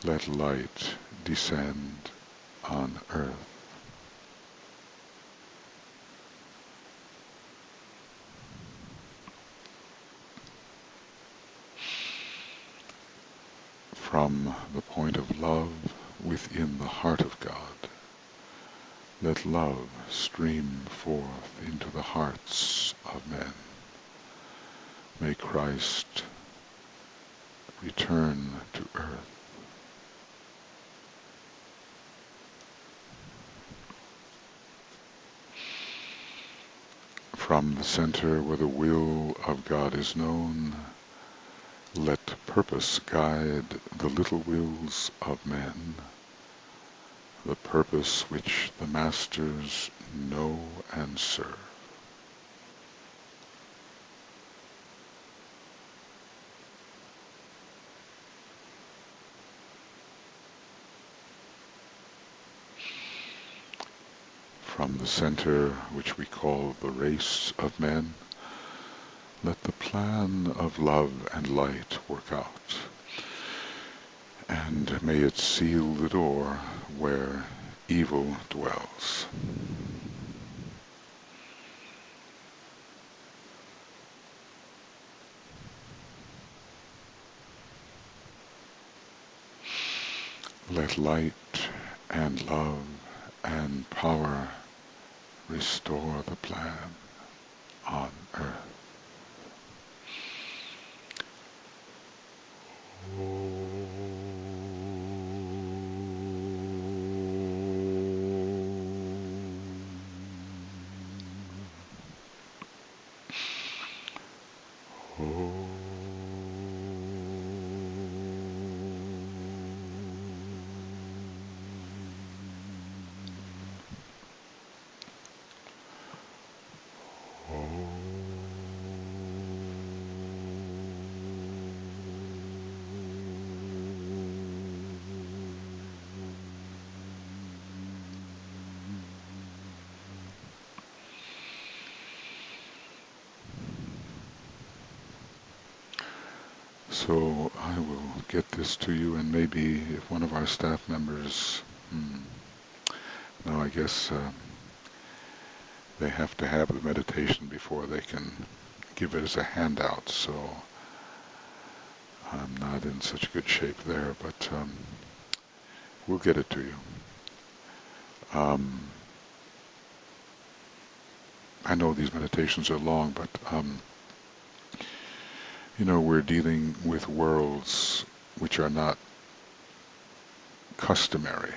Let light descend on earth. From the point of love within the heart of God. Let love stream forth into the hearts of men. May Christ return to earth. From the center where the will of God is known, let purpose guide the little wills of men, the purpose which the masters know and serve. From the center which we call the race of men, let the plan of love and light work out, and may it seal the door where evil dwells. Let light and love and power restore the plan on earth. So I will get this to you, and maybe if one of our staff members, no, I guess they have to have the meditation before they can give it as a handout, so I'm not in such good shape there, but we'll get it to you. I know these meditations are long, but we're dealing with worlds which are not customary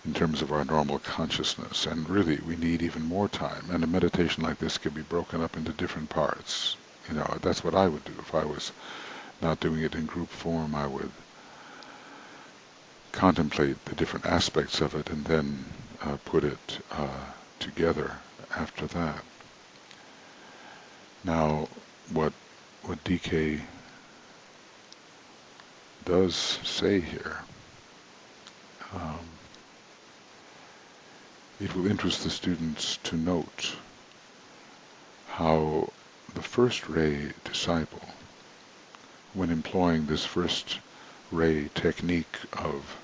in terms of our normal consciousness, and really we need even more time, and a meditation like this can be broken up into different parts. That's what I would do if I was not doing it in group form. I would contemplate the different aspects of it and then put it together after that. Now, what DK does say here, it will interest the students to note how the first ray disciple, when employing this first ray technique of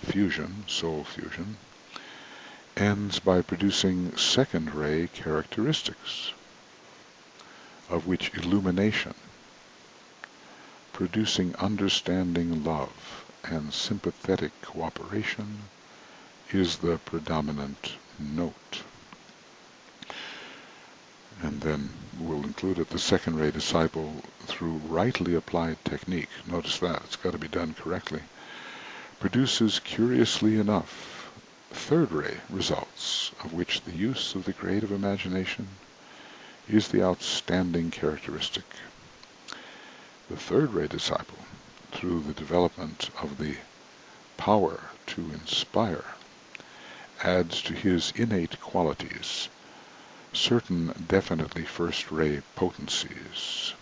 fusion, soul fusion, ends by producing second ray characteristics, of which illumination, producing understanding love and sympathetic cooperation, is the predominant note. And then we'll include it, the second ray disciple, through rightly applied technique, notice that, it's got to be done correctly, produces, curiously enough, third ray results, of which the use of the creative imagination is the outstanding characteristic. The third ray disciple, through the development of the power to inspire, adds to his innate qualities certain definitely first ray potencies.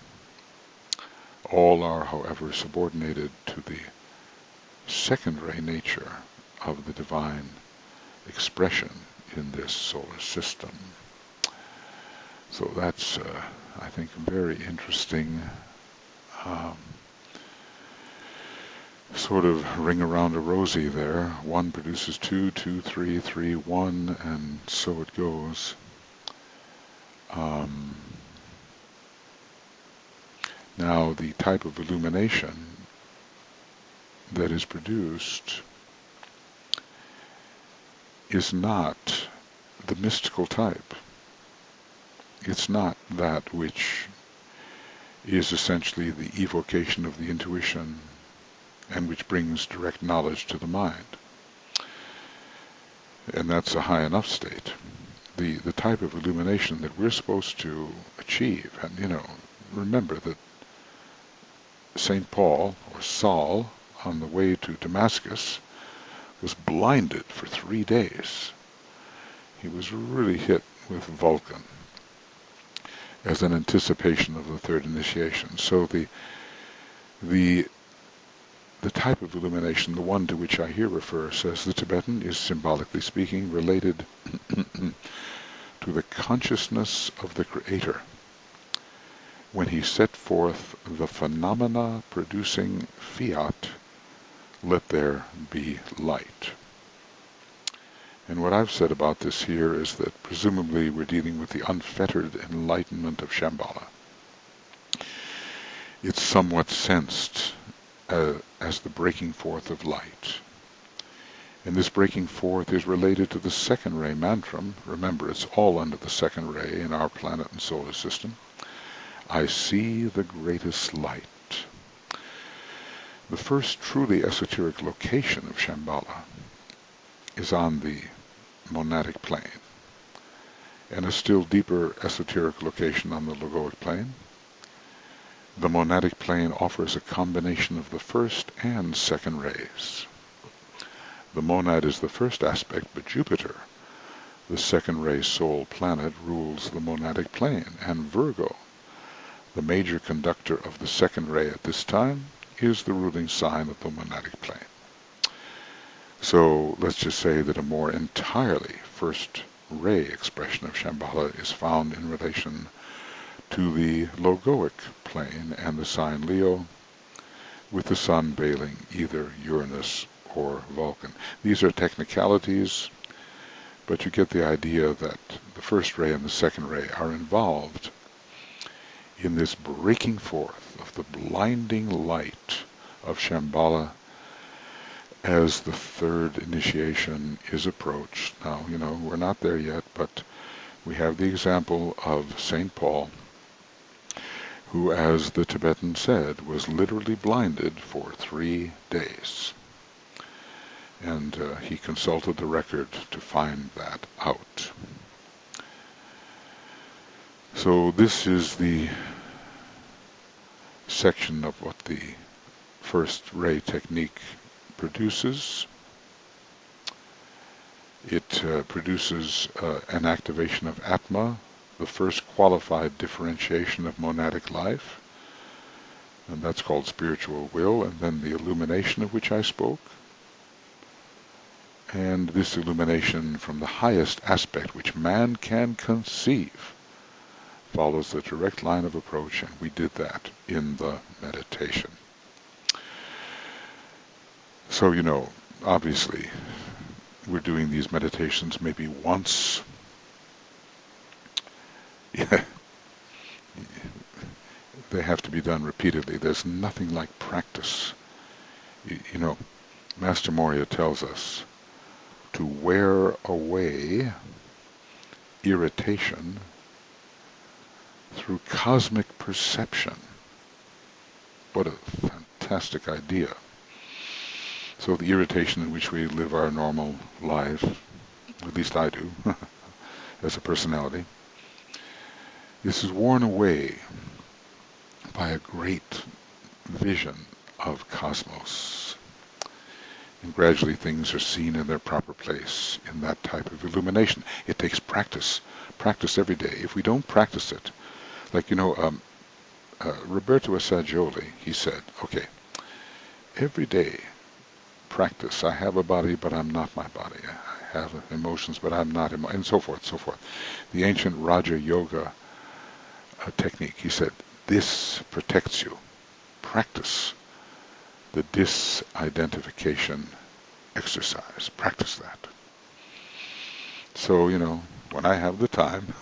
All are, however, subordinated to the second ray nature of the divine expression in this solar system. So that's, I think, very interesting sort of ring around a rosy there. One produces two, two, three, three, one, and so it goes. Now, the type of illumination that is produced is not the mystical type. It's not that which is essentially the evocation of the intuition and which brings direct knowledge to the mind. And that's a high enough state. The type of illumination that we're supposed to achieve, and remember that St. Paul, or Saul, on the way to Damascus, was blinded for 3 days. He was really hit with Vulcan as an anticipation of the third initiation. So the type of illumination, the one to which I here refer, says the Tibetan, is symbolically speaking related to the consciousness of the Creator when he set forth the phenomena producing fiat, let there be light. And what I've said about this here is that presumably we're dealing with the unfettered enlightenment of Shambhala. It's somewhat sensed as the breaking forth of light. And this breaking forth is related to the second ray mantram. Remember, it's all under the second ray in our planet and solar system. I see the greatest light. The first truly esoteric location of Shambhala is on the monadic plane, and a still deeper esoteric location on the logoic plane. The monadic plane offers a combination of the first and second rays. The monad is the first aspect, but Jupiter, the second ray soul planet, rules the monadic plane, and Virgo, the major conductor of the second ray at this time, is the ruling sign of the monadic plane. So let's just say that a more entirely first ray expression of Shambhala is found in relation to the logoic plane and the sign Leo, with the sun veiling either Uranus or Vulcan. These are technicalities, but you get the idea that the first ray and the second ray are involved in this breaking forth of the blinding light of Shambhala as the third initiation is approached. Now, we're not there yet, but we have the example of St. Paul, who, as the Tibetan said, was literally blinded for 3 days. And he consulted the record to find that out. So this is the section of what the first ray technique produces. It produces an activation of Atma, the first qualified differentiation of monadic life, and that's called spiritual will, and then the illumination of which I spoke. And this illumination from the highest aspect which man can conceive follows the direct line of approach, and we did that in the meditation. So, obviously, we're doing these meditations maybe once. Yeah. They have to be done repeatedly. There's nothing like practice. Master Morya tells us to wear away irritation through cosmic perception. What a fantastic idea. So the irritation in which we live our normal life, at least I do, as a personality, this is worn away by a great vision of cosmos. And gradually things are seen in their proper place in that type of illumination. It takes practice every day. If we don't practice it, like, Roberto Assagioli, he said, okay, every day practice. I have a body, but I'm not my body. I have emotions, but I'm not, and so forth, so forth. The ancient Raja Yoga technique, he said, this protects you. Practice the disidentification exercise. Practice that. So, when I have the time,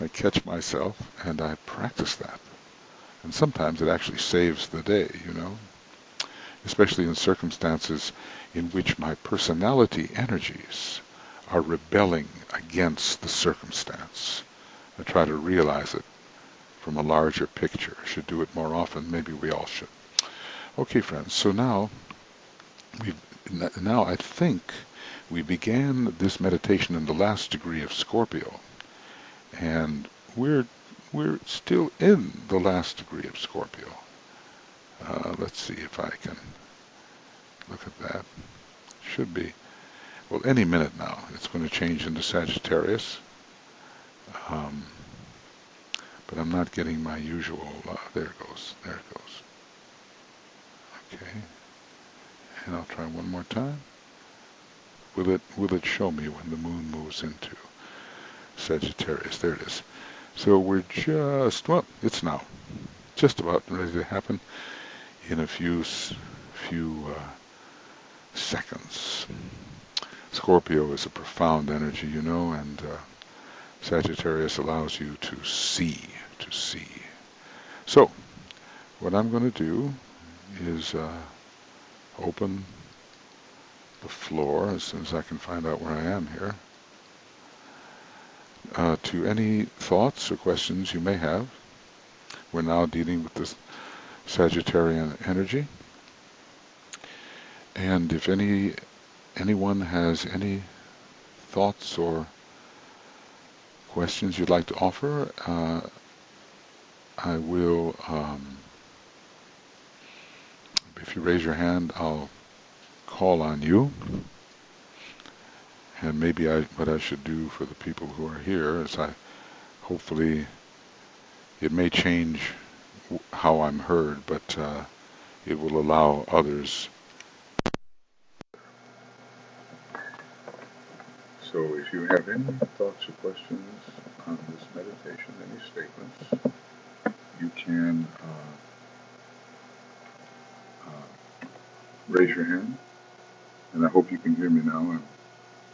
I catch myself and I practice that. And sometimes it actually saves the day, especially in circumstances in which my personality energies are rebelling against the circumstance. I try to realize it from a larger picture. I should do it more often. Maybe we all should. Okay, friends, so now I think we began this meditation in the last degree of Scorpio, and we're still in the last degree of Scorpio. Let's see if I can look at that. Should be, well, any minute now it's going to change into Sagittarius, but I'm not getting my usual, there it goes, okay, and I'll try one more time. Will it show me when the moon moves into Sagittarius? There it is. So we're just, well, it's now just about ready to happen in a few seconds. Scorpio is a profound energy, you know, and Sagittarius allows you to see. So what I'm going to do is open the floor as soon as I can find out where I am here, to any thoughts or questions you may have. We're now dealing with this Sagittarian energy, and if anyone has any thoughts or questions you'd like to offer, I will, if you raise your hand, I'll call on you. And maybe what I should do for the people who are here is hopefully it may change how I'm heard, but it will allow others. So if you have any thoughts or questions on this meditation, any statements, you can raise your hand, and I hope you can hear me now.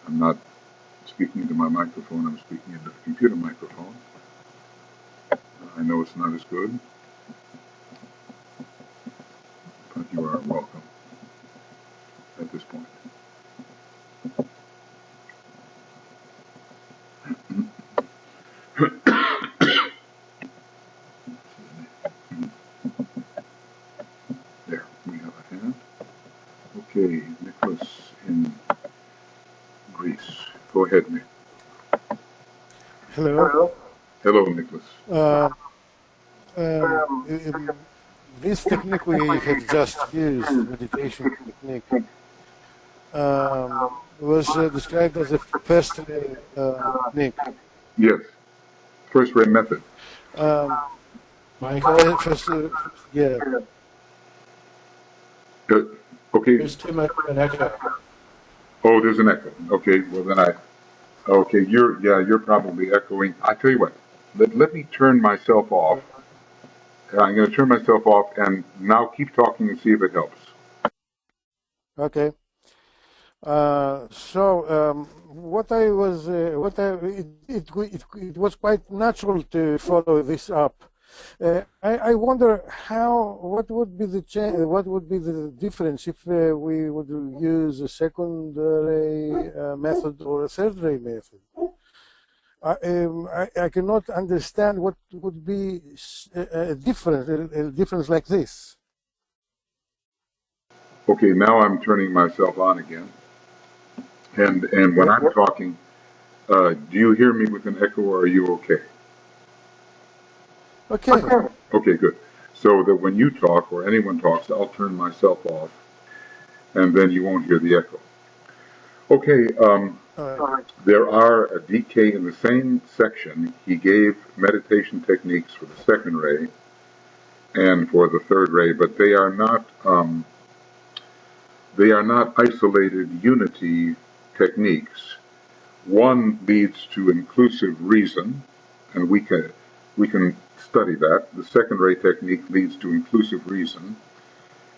I'm not speaking to my microphone, I'm speaking into the computer microphone. I know it's not as good, but you are welcome at this point. There, we have a hand. Okay, Nicholas in Greece. Go ahead, Nick. Hello. Hello, Nicholas. This technique we had just used, meditation technique, was described as a first technique. Yes, first ray method. First, yeah. Okay. There's too much an echo. Oh, there's an echo. Okay, well then okay, you're probably echoing. I tell you what, let me turn myself off. I'm going to turn myself off and now keep talking and see if it helps. Okay. What I was, it was quite natural to follow this up. I wonder what would be the difference if we would use a second ray method or a third ray method. I cannot understand what would be a difference like this. Okay, now I'm turning myself on again. And when I'm talking, do you hear me with an echo or are you okay? Okay. Okay, good. So that when you talk or anyone talks, I'll turn myself off and then you won't hear the echo. Okay, there are a DK in the same section. He gave meditation techniques for the second ray and for the third ray, but they are not isolated unity techniques. One leads to inclusive reason, and we can study that. The second ray technique leads to inclusive reason,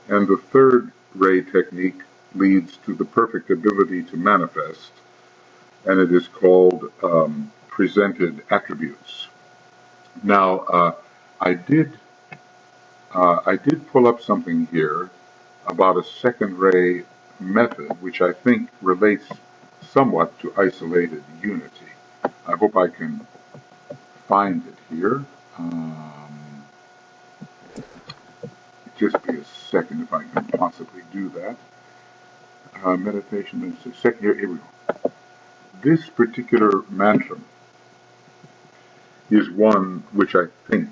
and the third ray technique leads to the perfect ability to manifest, and it is called presented attributes. Now, I did pull up something here about a second ray method, which I think relates somewhat to isolated unity. I hope I can find it here. Just be a second if I can possibly do that. Meditation, here we go. This particular mantra is one which I think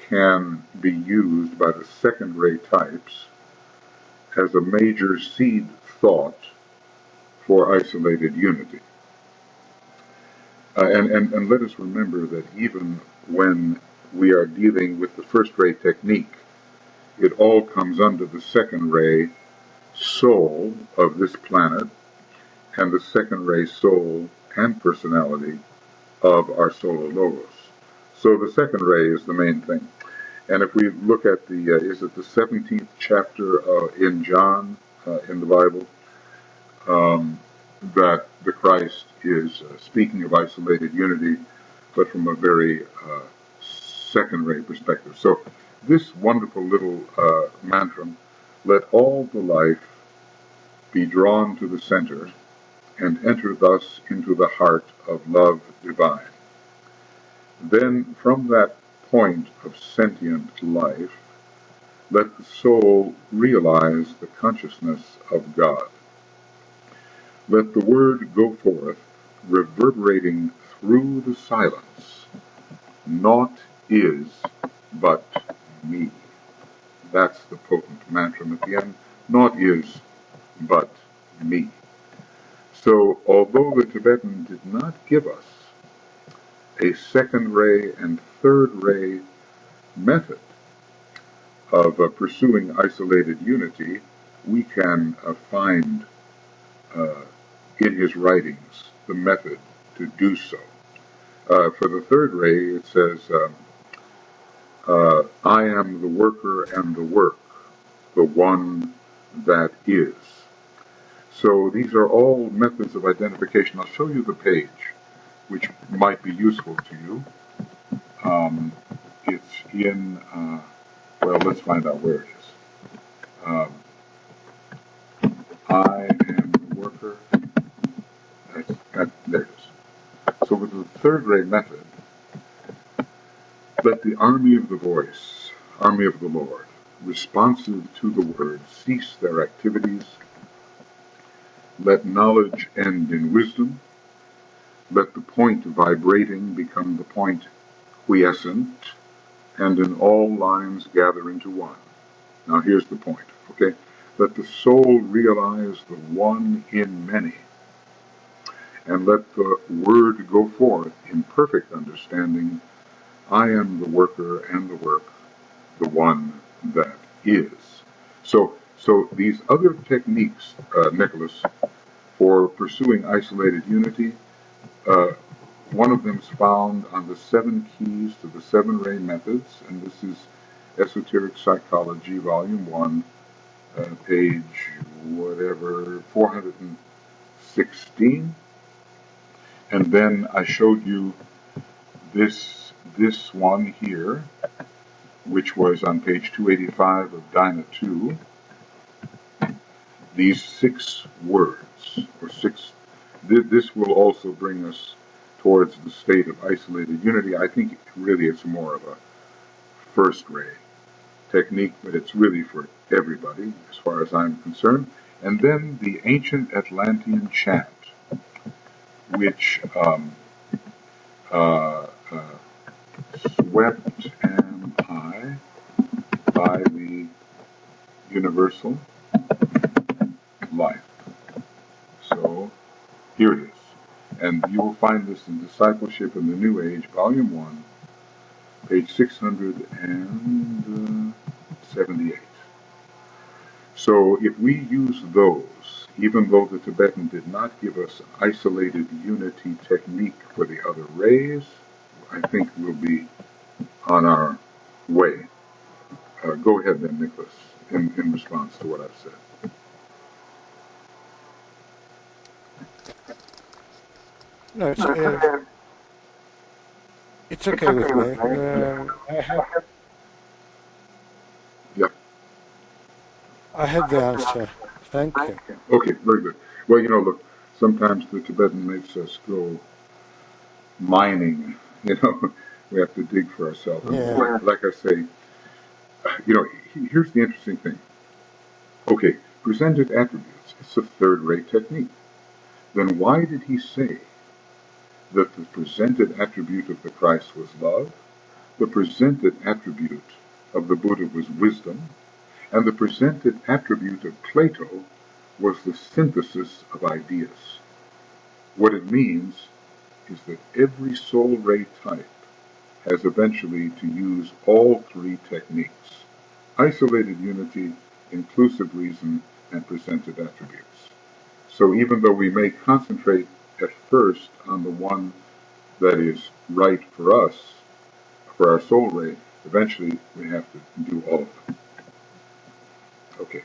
can be used by the second ray types as a major seed thought for isolated unity. And let us remember that even when we are dealing with the first ray technique, it all comes under the second ray soul of this planet and the second ray soul and personality of our solar logos. So the second ray is the main thing. And if we look at the, is it the 17th chapter in John in the Bible, that the Christ is speaking of isolated unity, but from a very second ray perspective. So this wonderful little mantra, let all the life be drawn to the center and enter thus into the heart of love divine. Then from that point of sentient life, let the soul realize the consciousness of God. Let the word go forth, reverberating through the silence. Naught is but me. That's the potent mantra at the end. Naught is but me. So, although the Tibetan did not give us a second ray and third ray method of pursuing isolated unity, we can find in his writings the method to do so. For the third ray, it says, I am the worker and the work, the one that is. So these are all methods of identification. I'll show you the page, which might be useful to you. It's in, well, let's find out where it is. I am the worker. There it is. So with the third ray method, let the army of the voice, army of the Lord, responsive to the word, cease their activities. Let knowledge end in wisdom. Let the point vibrating become the point quiescent, and in all lines gather into one. Now here's the point, okay? Let the soul realize the one in many, and let the word go forth in perfect understanding. I am the worker and the work, the one that is. So these other techniques, Nicholas, for pursuing isolated unity, one of them is found on the 7 keys to the 7 ray methods, and this is Esoteric Psychology, Volume 1, page whatever, 416. And then I showed you this one here, which was on page 285 of Dyna 2. These 6 words, or 6, this will also bring us towards the state of isolated unity. I think really it's more of a first ray technique, but it's really for everybody as far as I'm concerned. And then the Ancient Atlantean Chant, which swept am I by the universal life. So here it is. And you will find this in Discipleship in the New Age, Volume 1, page 678. So if we use those, even though the Tibetan did not give us an isolated unity technique for the other rays, I think we'll be on our way. Go ahead then, Nicholas, in response to what I've said. No, it's okay with me. Yeah. I had the answer. Thank you. Okay, very good. Well, look, sometimes the Tibetan makes us go mining, we have to dig for ourselves. And Yeah. like I say, here's the interesting thing. Okay, presented attributes, it's a third-rate technique. Then why did he say that the presented attribute of the Christ was love, the presented attribute of the Buddha was wisdom, and the presented attribute of Plato was the synthesis of ideas? What it means is that every soul ray type has eventually to use all three techniques: isolated unity, inclusive reason, and presented attributes. So even though we may concentrate at first on the one that is right for us, for our soul ray, eventually we have to do all of them. Okay.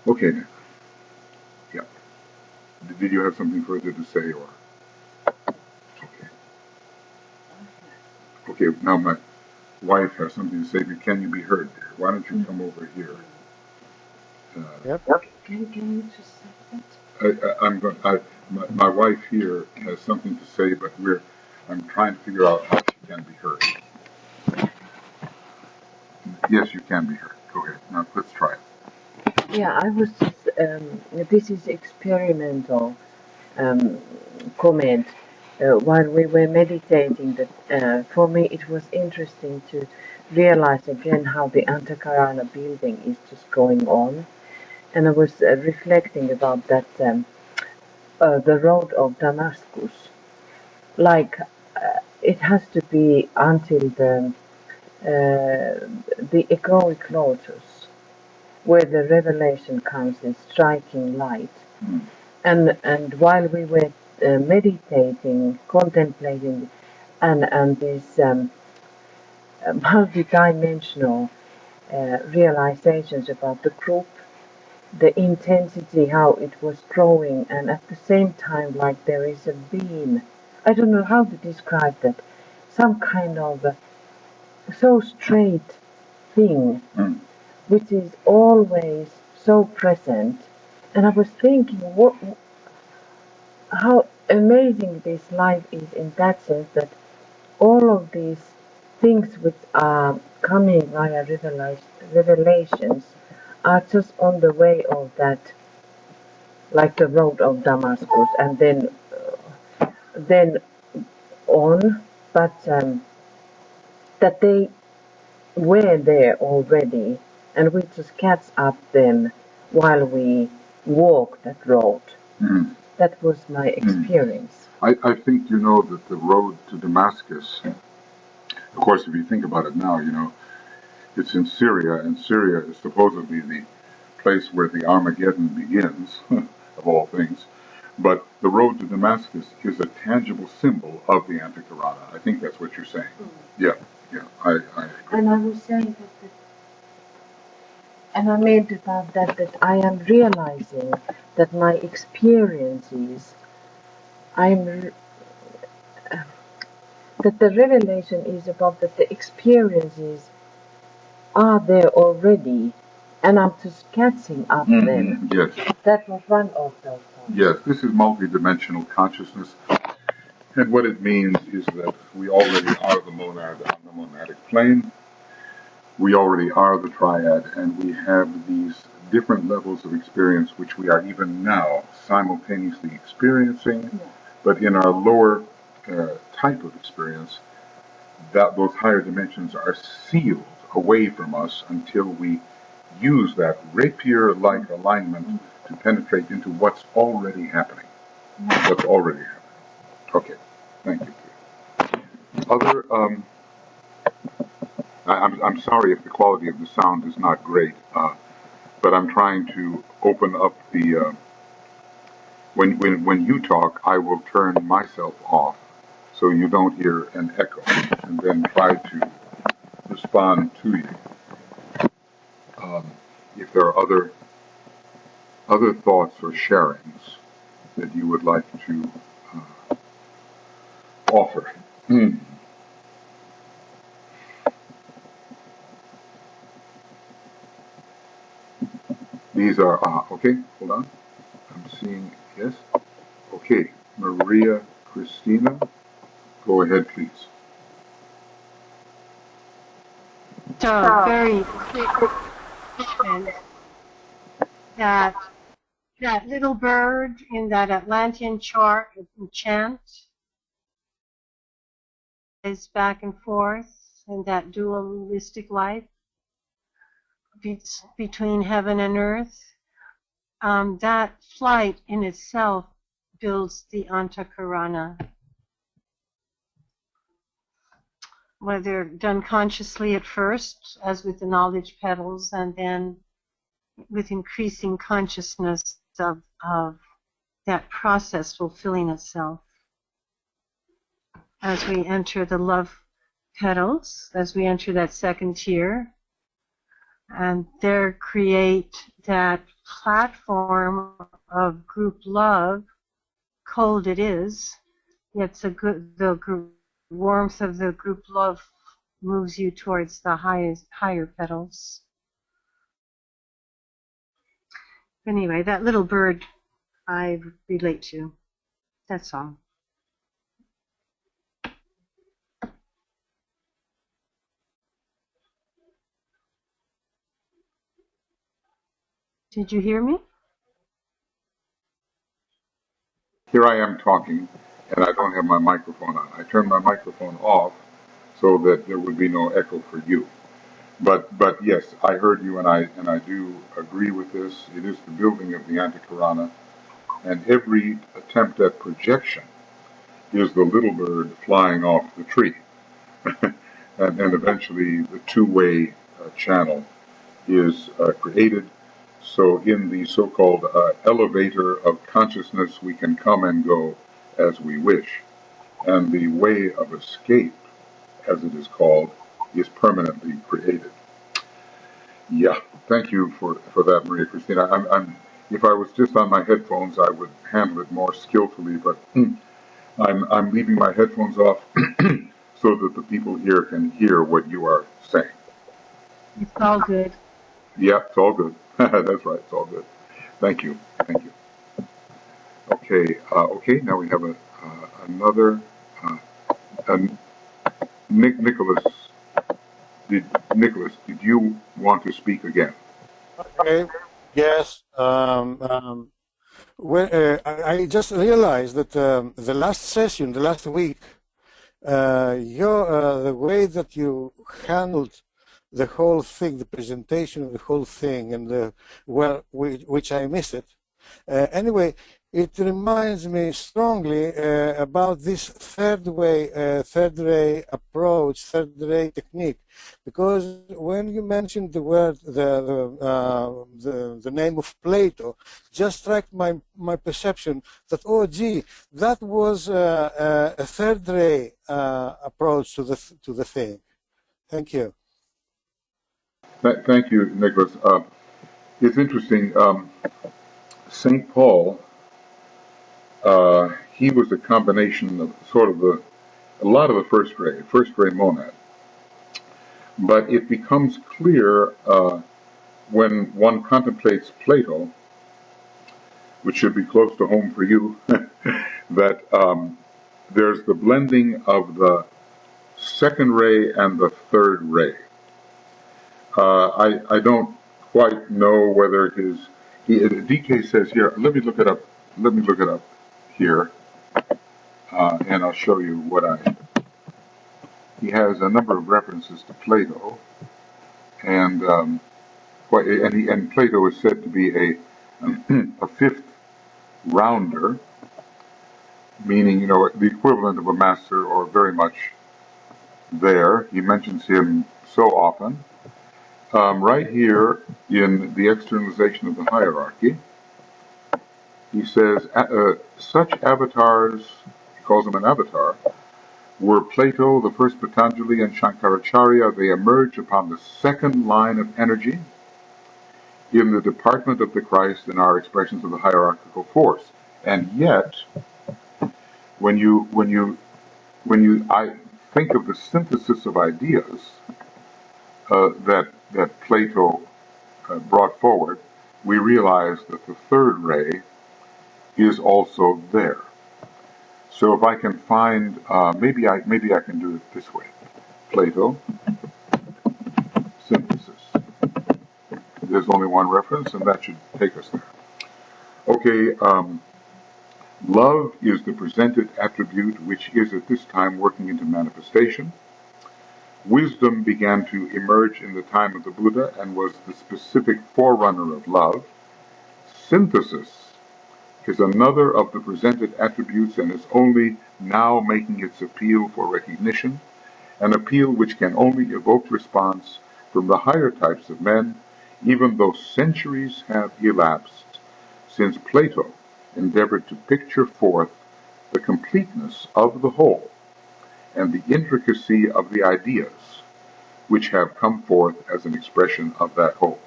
Okay, now. Yeah. Did you have something further to say, or? Okay. Okay, now my wife has something to say, but can you be heard there? Why don't you come over here? Yep. Can you just say that? My wife here has something to say, but I'm trying to figure out how she can be heard. Yes, you can be heard. Go ahead. Now let's try it. Yeah, I was just, this is experimental comment. While we were meditating, that for me it was interesting to realize again how the Antakarana building is just going on. And I was reflecting about that, the road of Damascus. Like, it has to be until the egoic lotus, where the revelation comes in striking light. Mm. And while we were meditating, contemplating, and these multi-dimensional realizations about the group, the intensity, how it was growing, and at the same time, like there is a beam. I don't know how to describe that. Some kind of so straight thing, which is always so present. And I was thinking, how amazing this life is in that sense, that all of these things which are coming via revelations are just on the way of that, like the road of Damascus, and then on, but that they were there already, and we just catch up them while we walk that road. Mm. That was my experience. I think that the road to Damascus, of course, if you think about it now, it's in Syria, and Syria is supposedly the place where the Armageddon begins, of all things. But the road to Damascus is a tangible symbol of the Antakarana. I think that's what you're saying. Yeah, I agree. And I was saying and I meant about that I am realizing that my experiences, I'm that the revelation is about that the experiences are there already, and I'm just catching up them. Yes. That was one of those points. Yes, this is multidimensional consciousness. And what it means is that we already are the monad on the monadic plane. We already are the triad, and we have these different levels of experience which we are even now simultaneously experiencing. Yeah. But in our lower type of experience, that those higher dimensions are sealed away from us until we use that rapier-like alignment to penetrate into what's already happening. What's already happening. Okay, thank you. Other, I'm sorry if the quality of the sound is not great, but I'm trying to open up the. When you talk, I will turn myself off, so you don't hear an echo, and then try to respond to you. If there are other thoughts or sharings that you would like to offer. These are, okay, hold on. I'm seeing, yes. Okay, Maria Christina, go ahead, please. So very quick statement that that little bird in that Atlantean chant is back and forth in that dualistic life between heaven and earth. That flight in itself builds the Antakarana. Whether done consciously at first, as with the knowledge petals, and then with increasing consciousness of that process fulfilling itself. As we enter the love petals, as we enter that second tier, and there create that platform of group love, cold it is, yet the warmth of the group love moves you towards the higher petals. Anyway, that little bird I relate to. That's all. Did you hear me? Here I am talking, and I don't have my microphone on. I turned my microphone off so that there would be no echo for you. But yes, I heard you, and I do agree with this. It is the building of the Antakarana, and every attempt at projection is the little bird flying off the tree. and eventually the two-way channel is created. So in the so-called elevator of consciousness, we can come and go as we wish. And the way of escape, as it is called, is permanently created. Yeah, thank you for that, Maria Christina. If I was just on my headphones, I would handle it more skillfully, but I'm leaving my headphones off so that the people here can hear what you are saying. It's all good. Yeah, it's all good. That's right, it's all good. Thank you. Okay, now we have another Nicholas. Nicholas, did you want to speak again? Okay. Yes. I just realized that the last session, the last week, the way that you handled the whole thing, the presentation of the whole thing, and which I missed it. Anyway, it reminds me strongly about this third ray approach, third ray technique, because when you mentioned the word, the name of Plato, just struck my perception that, oh gee, that was a third ray approach to the thing. Thank you. Thank you, Nicholas. It's interesting. St. Paul, he was a combination of a lot of the first ray monad. But it becomes clear when one contemplates Plato, which should be close to home for you, that there's the blending of the second ray and the third ray. I don't quite know whether it is. DK says here. Let me look it up. Here, and I'll show you what He has a number of references to Plato, and Plato is said to be a fifth rounder, meaning the equivalent of a master or very much there. He mentions him so often. Right here in the externalization of the hierarchy, he says such avatars, he calls them an avatar, were Plato, the first Patanjali, and Shankaracharya. They emerge upon the second line of energy in the department of the Christ and are expressions of the hierarchical force. And yet, when I think of the synthesis of ideas that Plato brought forward, we realize that the third ray is also there. So if I can find, maybe I can do it this way. Plato, synthesis. There's only one reference, and that should take us there. Okay, love is the presented attribute which is at this time working into manifestation. Wisdom began to emerge in the time of the Buddha and was the specific forerunner of love. Synthesis is another of the presented attributes and is only now making its appeal for recognition, an appeal which can only evoke response from the higher types of men, even though centuries have elapsed since Plato endeavored to picture forth the completeness of the whole and the intricacy of the ideas which have come forth as an expression of that whole.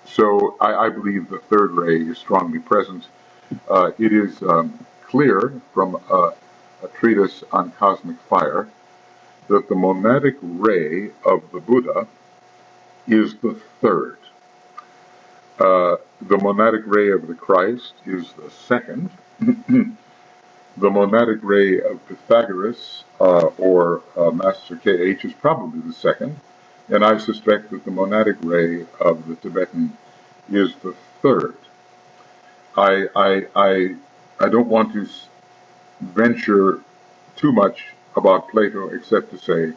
So I believe the third ray is strongly present. It is clear from a treatise on cosmic fire that the monadic ray of the Buddha is the third. The monadic ray of the Christ is the second. The monadic ray of Pythagoras or Master K.H. is probably the second, and I suspect that the monadic ray of the Tibetan is the third. I don't want to venture too much about Plato except to say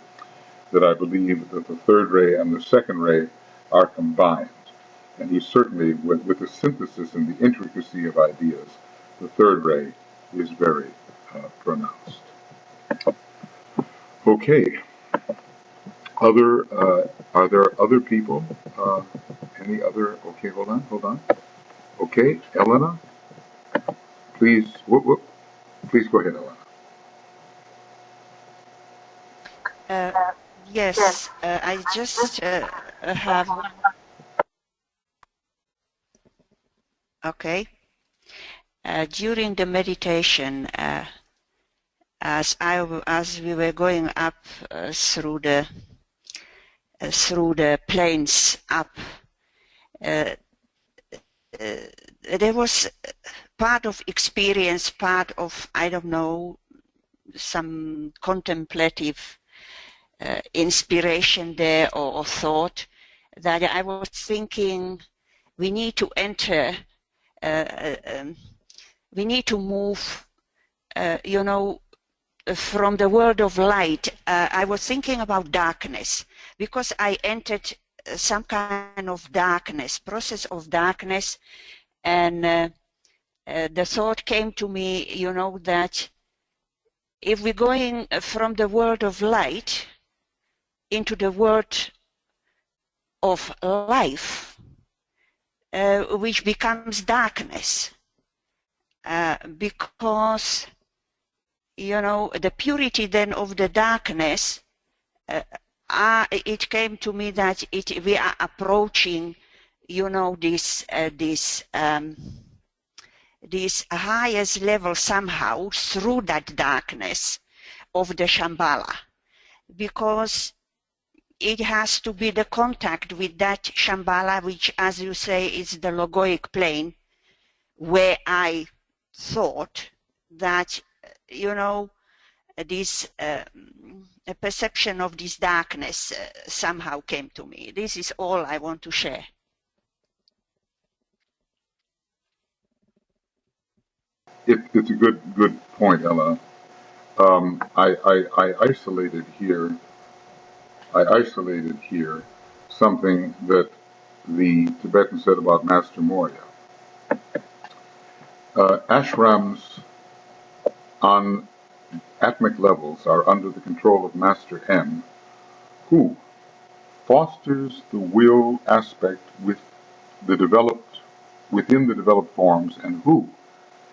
that I believe that the third ray and the second ray are combined. And he certainly, with the synthesis and the intricacy of ideas, the third ray is very pronounced. Okay. Are there other people? Any other? Okay, hold on. Okay, Elena, please. Please go ahead, Elena. Yes, I just have. Okay. During the meditation, as we were going up through the planes up, there was part of experience, part of, I don't know, some contemplative inspiration there or thought that I was thinking we need to enter, we need to move, from the world of light. I was thinking about darkness because I entered some kind of darkness, process of darkness, and the thought came to me, that if we're going from the world of light into the world of life, which becomes darkness, because the purity then of the darkness, it came to me that we are approaching, this highest level somehow through that darkness of the Shambhala, because it has to be the contact with that Shambhala, which, as you say, is the logoic plane, where I thought that, this a perception of this darkness somehow came to me. This is all I want to share. It's a good point, Ella. I isolated here. Something that the Tibetan said about Master Morya. Ashrams on atmic levels are under the control of Master M, who fosters the will aspect within the developed forms, and who,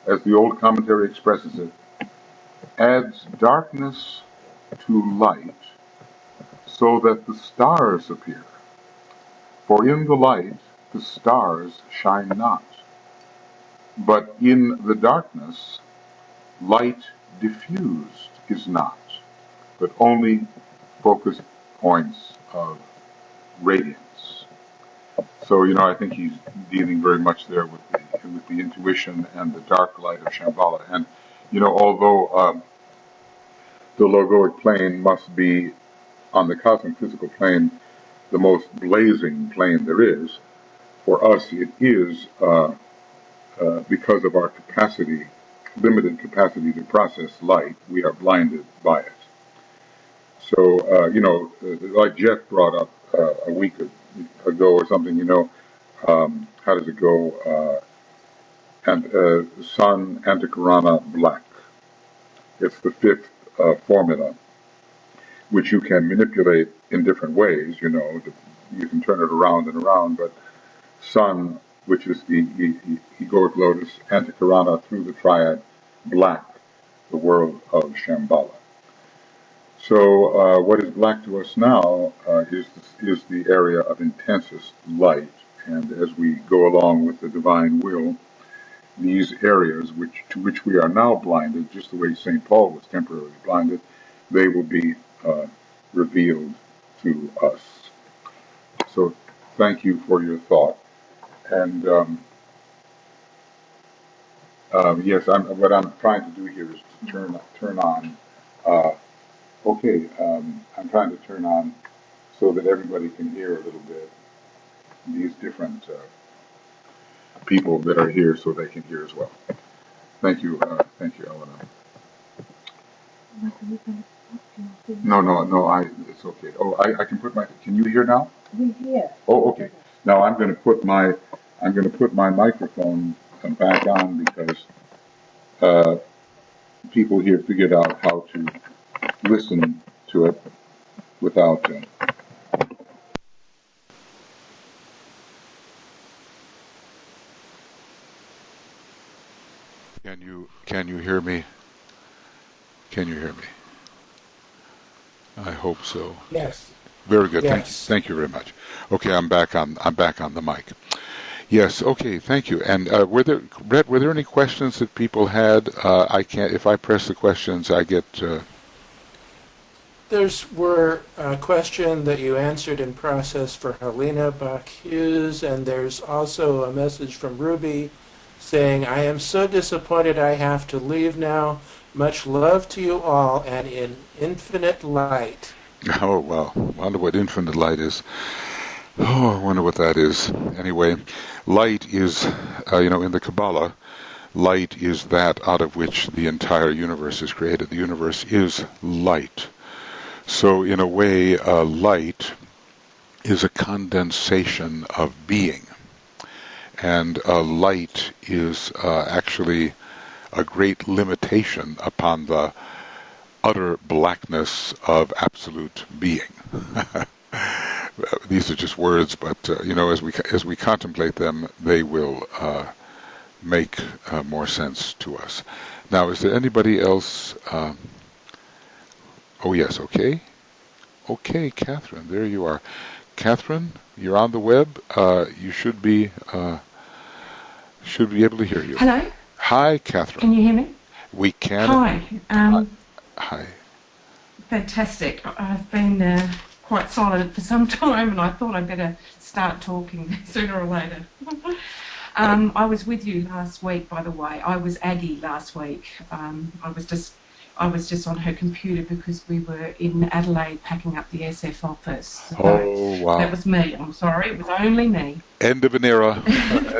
as the old commentary expresses it, adds darkness to light so that the stars appear. For in the light the stars shine not, but in the darkness light diffused is not, but only focused points of radiance. So, you know, I think he's dealing very much there with the intuition and the dark light of Shambhala. And, you know, although the logoic plane must be on the cosmic physical plane the most blazing plane there is, for us it is because of our capacity, limited capacity to process light, we are blinded by it. So, you know, like Jeff brought up a week ago or something, you know, how does it go? And Sun, Antikarana, black. It's the fifth formula, which you can manipulate in different ways, you know. You can turn it around and around, but Sun, which is the egoic lotus, Antikarana through the triad, black, the world of Shambhala. So what is black to us now is the area of intensest light, and as we go along with the divine will, these areas to which we are now blinded, just the way St. Paul was temporarily blinded, they will be revealed to us. So thank you for your thought. And yes, what I'm trying to do here is to turn on. Okay, I'm trying to turn on so that everybody can hear a little bit these different people that are here, so they can hear as well. Thank you, Elena. No, it's okay. Oh, I can put can you hear now? We hear. Oh, okay. Now I'm going to put my microphone back on because people here figured out how to listen to it without. Can you hear me? Can you hear me? I hope so. Yes. Very good. Yes. Thank you very much. Okay, I'm back on the mic. Yes. Okay. Thank you. And Brett, were there any questions that people had? I can't. If I press the questions, I get. Were a question that you answered in process for Helena Bach-Hughes, and there's also a message from Ruby saying, "I am so disappointed I have to leave now. Much love to you all, and in infinite light." Oh, well, I wonder what infinite light is. Oh, I wonder what that is. Anyway, light is, in the Kabbalah, light is that out of which the entire universe is created. The universe is light. So, in a way, light is a condensation of being. And light is actually a great limitation upon the utter blackness of absolute being. These are just words, but as we contemplate them, they will make more sense to us. Now, is there anybody else? Oh yes, okay, Catherine, there you are. Catherine, you're on the web. You should be able to hear you. Hello. Hi, Catherine. Can you hear me? We can. Hi. Hi. Fantastic. I've been quite silent for some time, and I thought I'd better start talking sooner or later. I was with you last week, by the way. I was Aggie last week. I was just on her computer because we were in Adelaide packing up the SF office. So oh, wow. That was me. I'm sorry. It was only me. End of an era.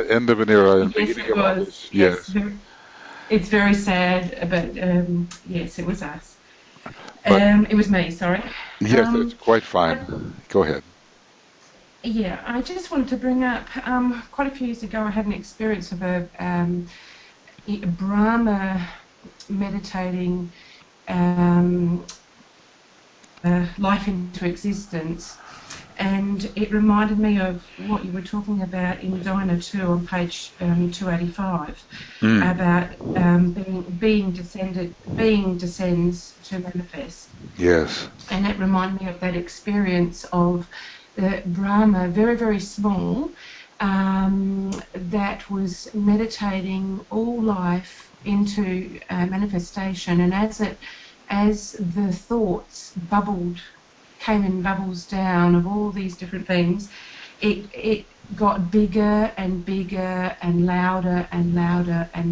End of an era. Yes, it was. Yes. It's very sad, but yes, it was us. It was me, sorry. Yes, it's quite fine. Go ahead. Yeah, I just wanted to bring up, quite a few years ago I had an experience of a Brahma meditating life into existence, and it reminded me of what you were talking about in Dina 2 on page 285 about being descends to manifest. Yes. And that reminded me of that experience of the Brahma, very, very small, that was meditating all life into manifestation, and as the thoughts came in bubbles down of all these different things, it got bigger and bigger and louder and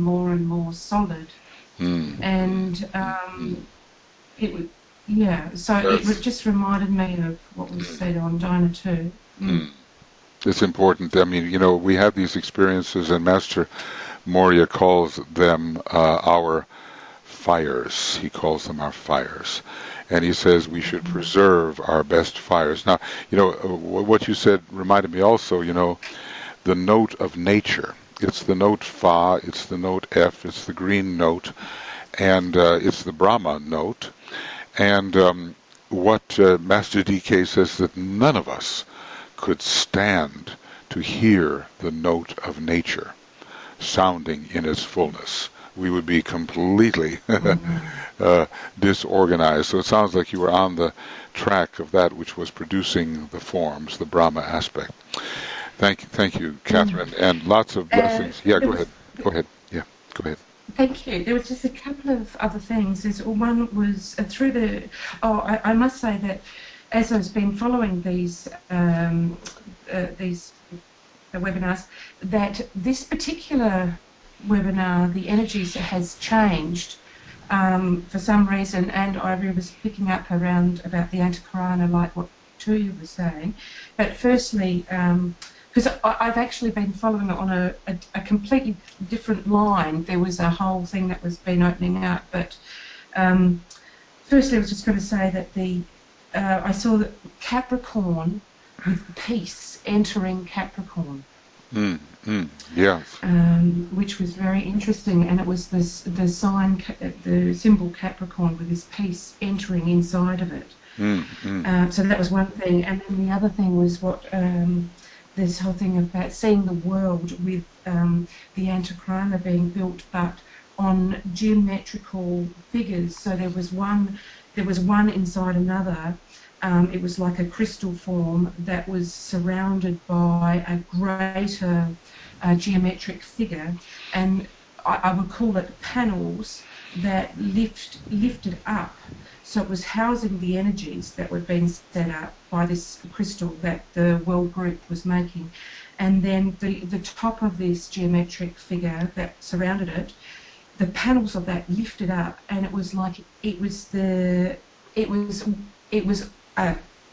more solid. And it would, yeah, so it just reminded me of what was said on Dinah too. It's important. I mean, you know, we have these experiences, and Master Morya calls them our fires. He calls them our fires. And he says we should preserve our best fires. Now, you know, what you said reminded me also, you know, the note of nature. It's the note Fa, it's the note F, it's the green note, and it's the Brahma note. And what Master DK says that none of us could stand to hear the note of nature sounding in its fullness. We would be completely disorganized. So it sounds like you were on the track of that which was producing the forms, the Brahma aspect. Thank you, Catherine, and lots of blessings. Yeah, go ahead. Yeah, go ahead. Thank you. There was just a couple of other things. One was through the. I must say that as I've been following these webinars, that this particular webinar, the energies has changed for some reason, and I was picking up around about the Antikarana, like what Tuya was saying. But firstly, because I've actually been following it on a completely different line. There was a whole thing that was been opening up, but firstly I was just going to say that I saw that Capricorn with peace entering Capricorn. Yes. Which was very interesting, and it was the sign, the symbol Capricorn with this peace entering inside of it. So that was one thing, and then the other thing was what this whole thing about seeing the world with the Antikarana being built, but on geometrical figures. So there was one inside another. It was like a crystal form that was surrounded by a greater geometric figure, and I would call it panels that lifted up. So it was housing the energies that were being set up by this crystal that the World Group was making. And then the top of this geometric figure that surrounded it, the panels of that lifted up, and it was like it was an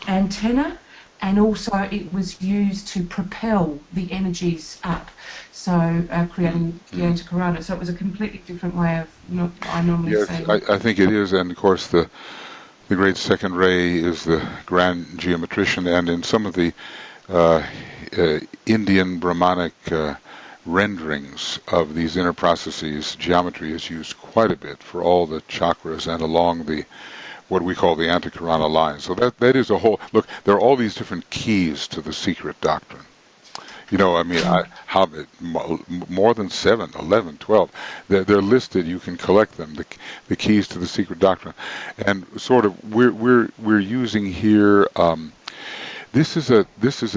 antenna, and also it was used to propel the energies up, so creating the Antikarana. So it was a completely different way of I normally say. Yes, I think it is, and of course the great second ray is the grand geometrician, and in some of the Indian Brahmanic renderings of these inner processes, geometry is used quite a bit for all the chakras and along the what we call the Antikarana line. So that is a whole, look, there are all these different keys to the secret doctrine. You know, I mean, how more than 7, 11, 12, they're listed. You can collect them, the keys to the secret doctrine. And sort of we're using here, this is a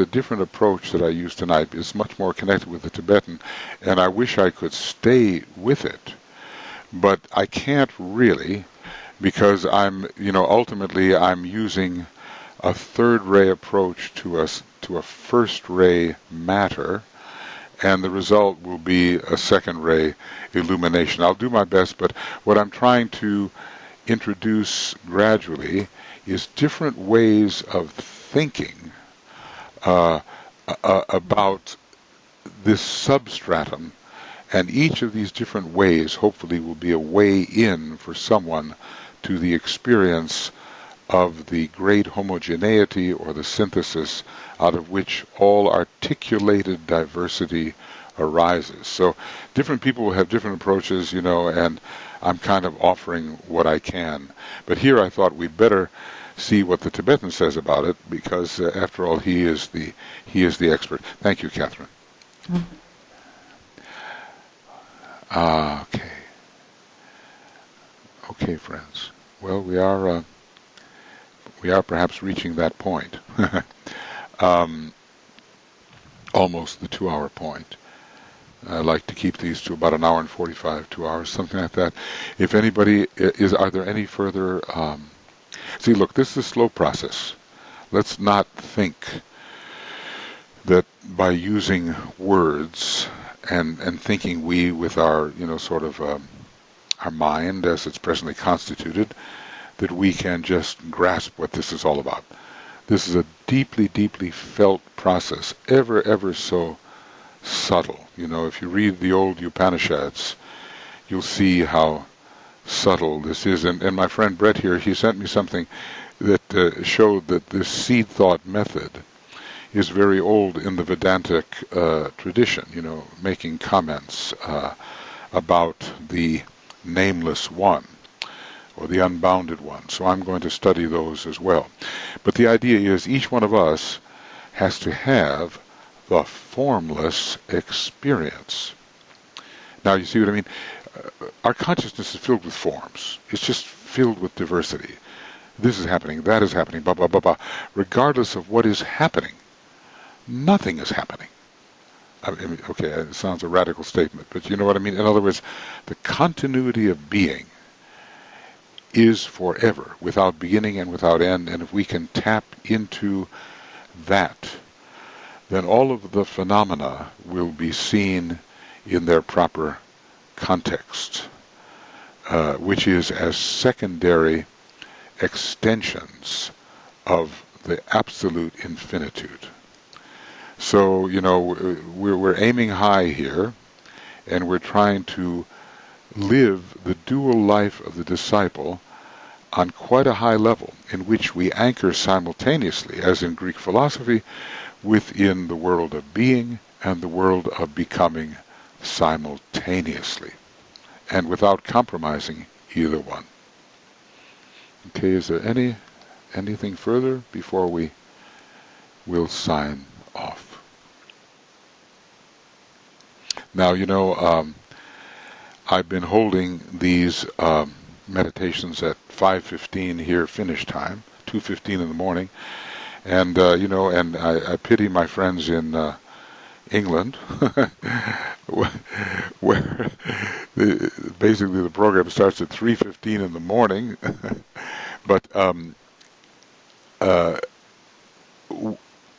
different approach that I use tonight. It's much more connected with the Tibetan, and I wish I could stay with it, but I can't really, because ultimately I'm using a third ray approach to a first ray matter, and the result will be a second ray illumination. I'll do my best, but what I'm trying to introduce gradually is different ways of thinking about this substratum, and each of these different ways hopefully will be a way in for someone to the experience of the great homogeneity or the synthesis out of which all articulated diversity arises. So different people will have different approaches, and I'm kind of offering what I can. But here I thought we'd better see what the Tibetan says about it, because after all, he is the expert. Thank you, Catherine. Okay, friends. Well, we are perhaps reaching that point. Almost the 2-hour point. I like to keep these to about 1 hour and 45, 2 hours, something like that. If anybody are there any further? See, look, this is a slow process. Let's not think that by using words and thinking we with our, sort of our mind as it's presently constituted, that we can just grasp what this is all about. This is a deeply, deeply felt process, ever so subtle. If you read the old Upanishads, you'll see how subtle this is. And my friend Brett here, he sent me something that showed that this seed thought method is very old in the Vedantic tradition, making comments about the nameless one or the unbounded one. So I'm going to study those as well. But the idea is each one of us has to have the formless experience. Now, you see what I mean? Our consciousness is filled with forms. It's just filled with diversity. This is happening, that is happening, blah, blah, blah, blah. Regardless of what is happening, nothing is happening. I mean, okay, it sounds a radical statement, but you know what I mean? In other words, the continuity of being is forever, without beginning and without end, and if we can tap into that, then all of the phenomena will be seen in their proper context, which is as secondary extensions of the absolute infinitude. So, we're aiming high here, and we're trying to live the dual life of the disciple on quite a high level, in which we anchor simultaneously, as in Greek philosophy, within the world of being and the world of becoming simultaneously, and without compromising either one. Okay, is there anything further before we will sign off? Now, I've been holding these meditations at 5:15 here Finnish time, 2:15 in the morning, and and I pity my friends in England, where basically the program starts at 3:15 in the morning, but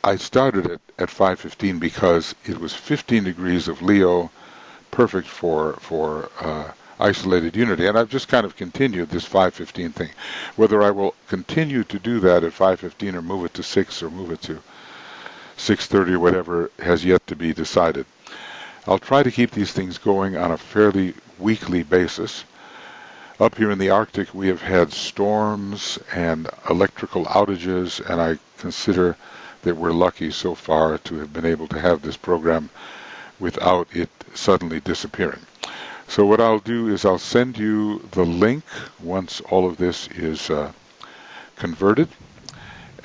I started at 5:15 because it was 15 degrees of Leo, perfect for isolated unity, and I've just kind of continued this 5:15 thing. Whether I will continue to do that at 5:15 or move it to 6 or move it to 6:30 or whatever has yet to be decided. I'll try to keep these things going on a fairly weekly basis. Up here in the Arctic, we have had storms and electrical outages, and I consider that we're lucky so far to have been able to have this program without it suddenly disappearing. So what I'll do is I'll send you the link once all of this is converted,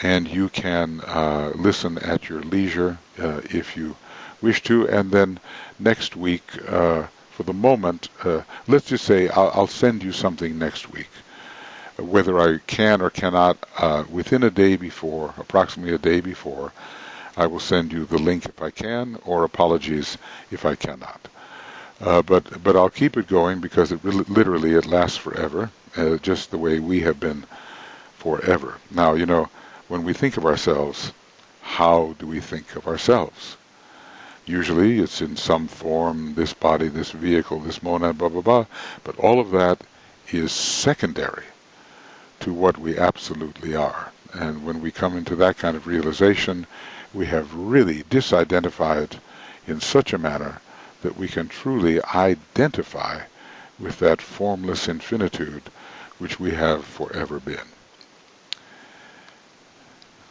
and you can listen at your leisure if you wish to. And then next week, for the moment, let's just say I'll send you something next week. Whether I can or cannot, within a day before, approximately a day before, I will send you the link if I can, or apologies if I cannot. But I'll keep it going because it literally it lasts forever, just the way we have been forever. Now, when we think of ourselves, how do we think of ourselves? Usually it's in some form, this body, this vehicle, this monad, blah, blah, blah. But all of that is secondary to what we absolutely are. And when we come into that kind of realization, we have really disidentified in such a manner that we can truly identify with that formless infinitude which we have forever been.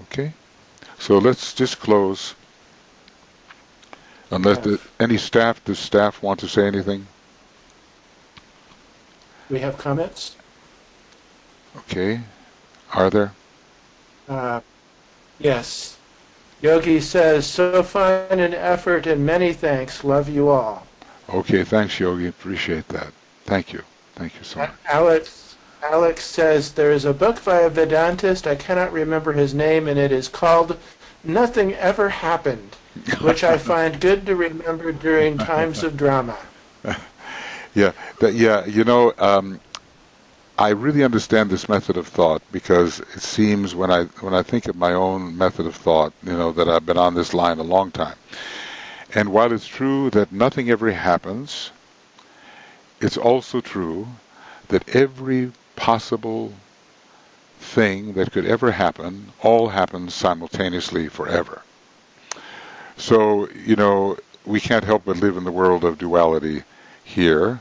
Okay? So let's just close. Unless does staff want to say anything? We have comments? Okay. Are there? Yes. Yogi says, so fine an effort and many thanks. Love you all. Okay, thanks, Yogi. Appreciate that. Thank you. Thank you so much. Alex says, there is a book by a Vedantist, I cannot remember his name, and it is called Nothing Ever Happened, which I find good to remember during times of drama. I really understand this method of thought because it seems when I think of my own method of thought, that I've been on this line a long time. And while it's true that nothing ever happens, it's also true that every possible thing that could ever happen all happens simultaneously forever. So, we can't help but live in the world of duality here.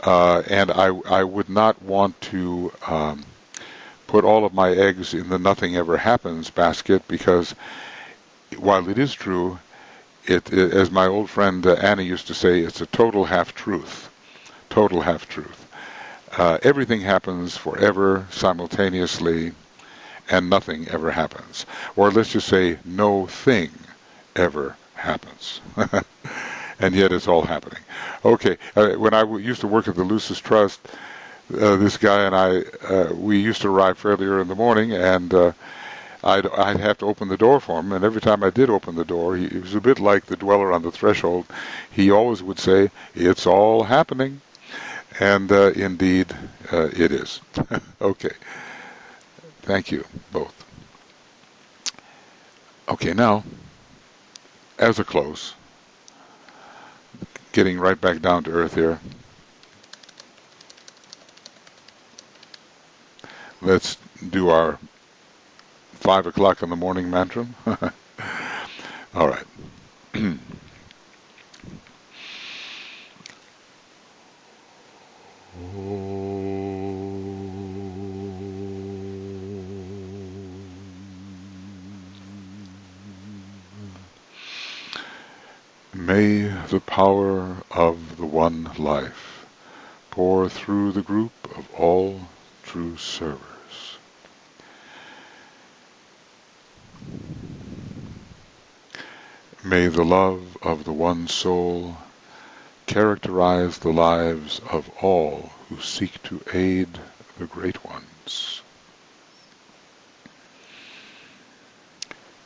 And I would not want to put all of my eggs in the nothing ever happens basket, because while it is true, it as my old friend Annie used to say, it's a total half-truth. Total half-truth. Everything happens forever, simultaneously, and nothing ever happens. Or let's just say no thing ever happens. And yet it's all happening. Okay, when I used to work at the Lucis Trust, this guy and I, we used to arrive fairly early in the morning, and I'd have to open the door for him, and every time I did open the door, he was a bit like the dweller on the threshold. He always would say, "It's all happening." And indeed, it is. Okay. Thank you, both. Okay, now, as a close, getting right back down to earth here, let's do our 5 o'clock in the morning mantra. All right. May the power of the one life pour through the group of all true servers. May the love of the one soul characterize the lives of all who seek to aid the great ones.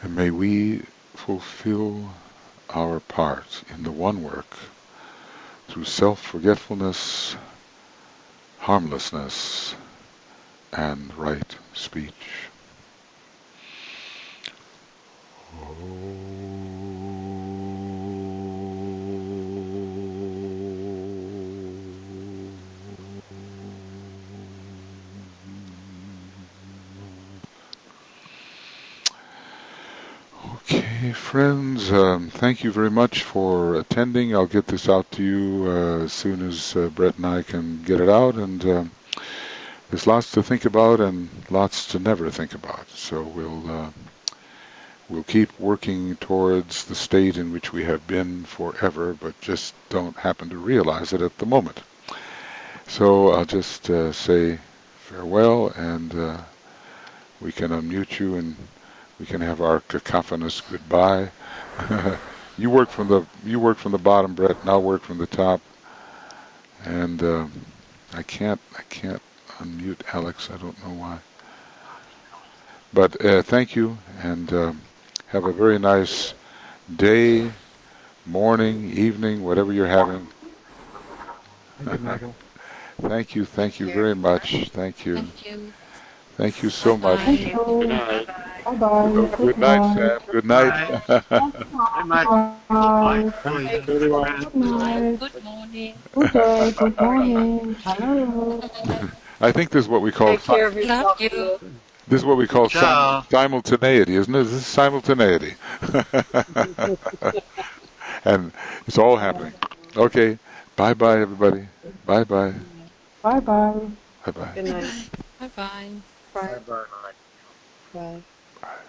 And may we fulfill our part in the one work through self-forgetfulness, harmlessness, and right speech. Okay, friends, thank you very much for attending. I'll get this out to you as soon as Brett and I can get it out, and there's lots to think about and lots to never think about. So we'll keep working towards the state in which we have been forever, but just don't happen to realize it at the moment. So I'll just say farewell, and we can unmute you, and we can have our cacophonous goodbye. You work from the bottom, Brett, and I'll work from the top. And I can't unmute Alex. I don't know why. But thank you, and have a very nice day, morning, evening, whatever you're having. Thank you, Michael. Thank you very much. Thank you. Thank you. Thank you so much. Bye. Good night. Bye-bye. Good night, Sam. Good night. Hi, Michael. Bye. Good morning. Good day. Good morning. Hello. I think this is what we call Take care of yourself. Love you. this is what we call Ciao. simultaneity, isn't it? This is simultaneity. And it's all happening. Okay. Bye-bye, everybody. Bye-bye. Bye-bye. Bye-bye. Good night. Bye-bye. Bye. Bye. Bye. Bye.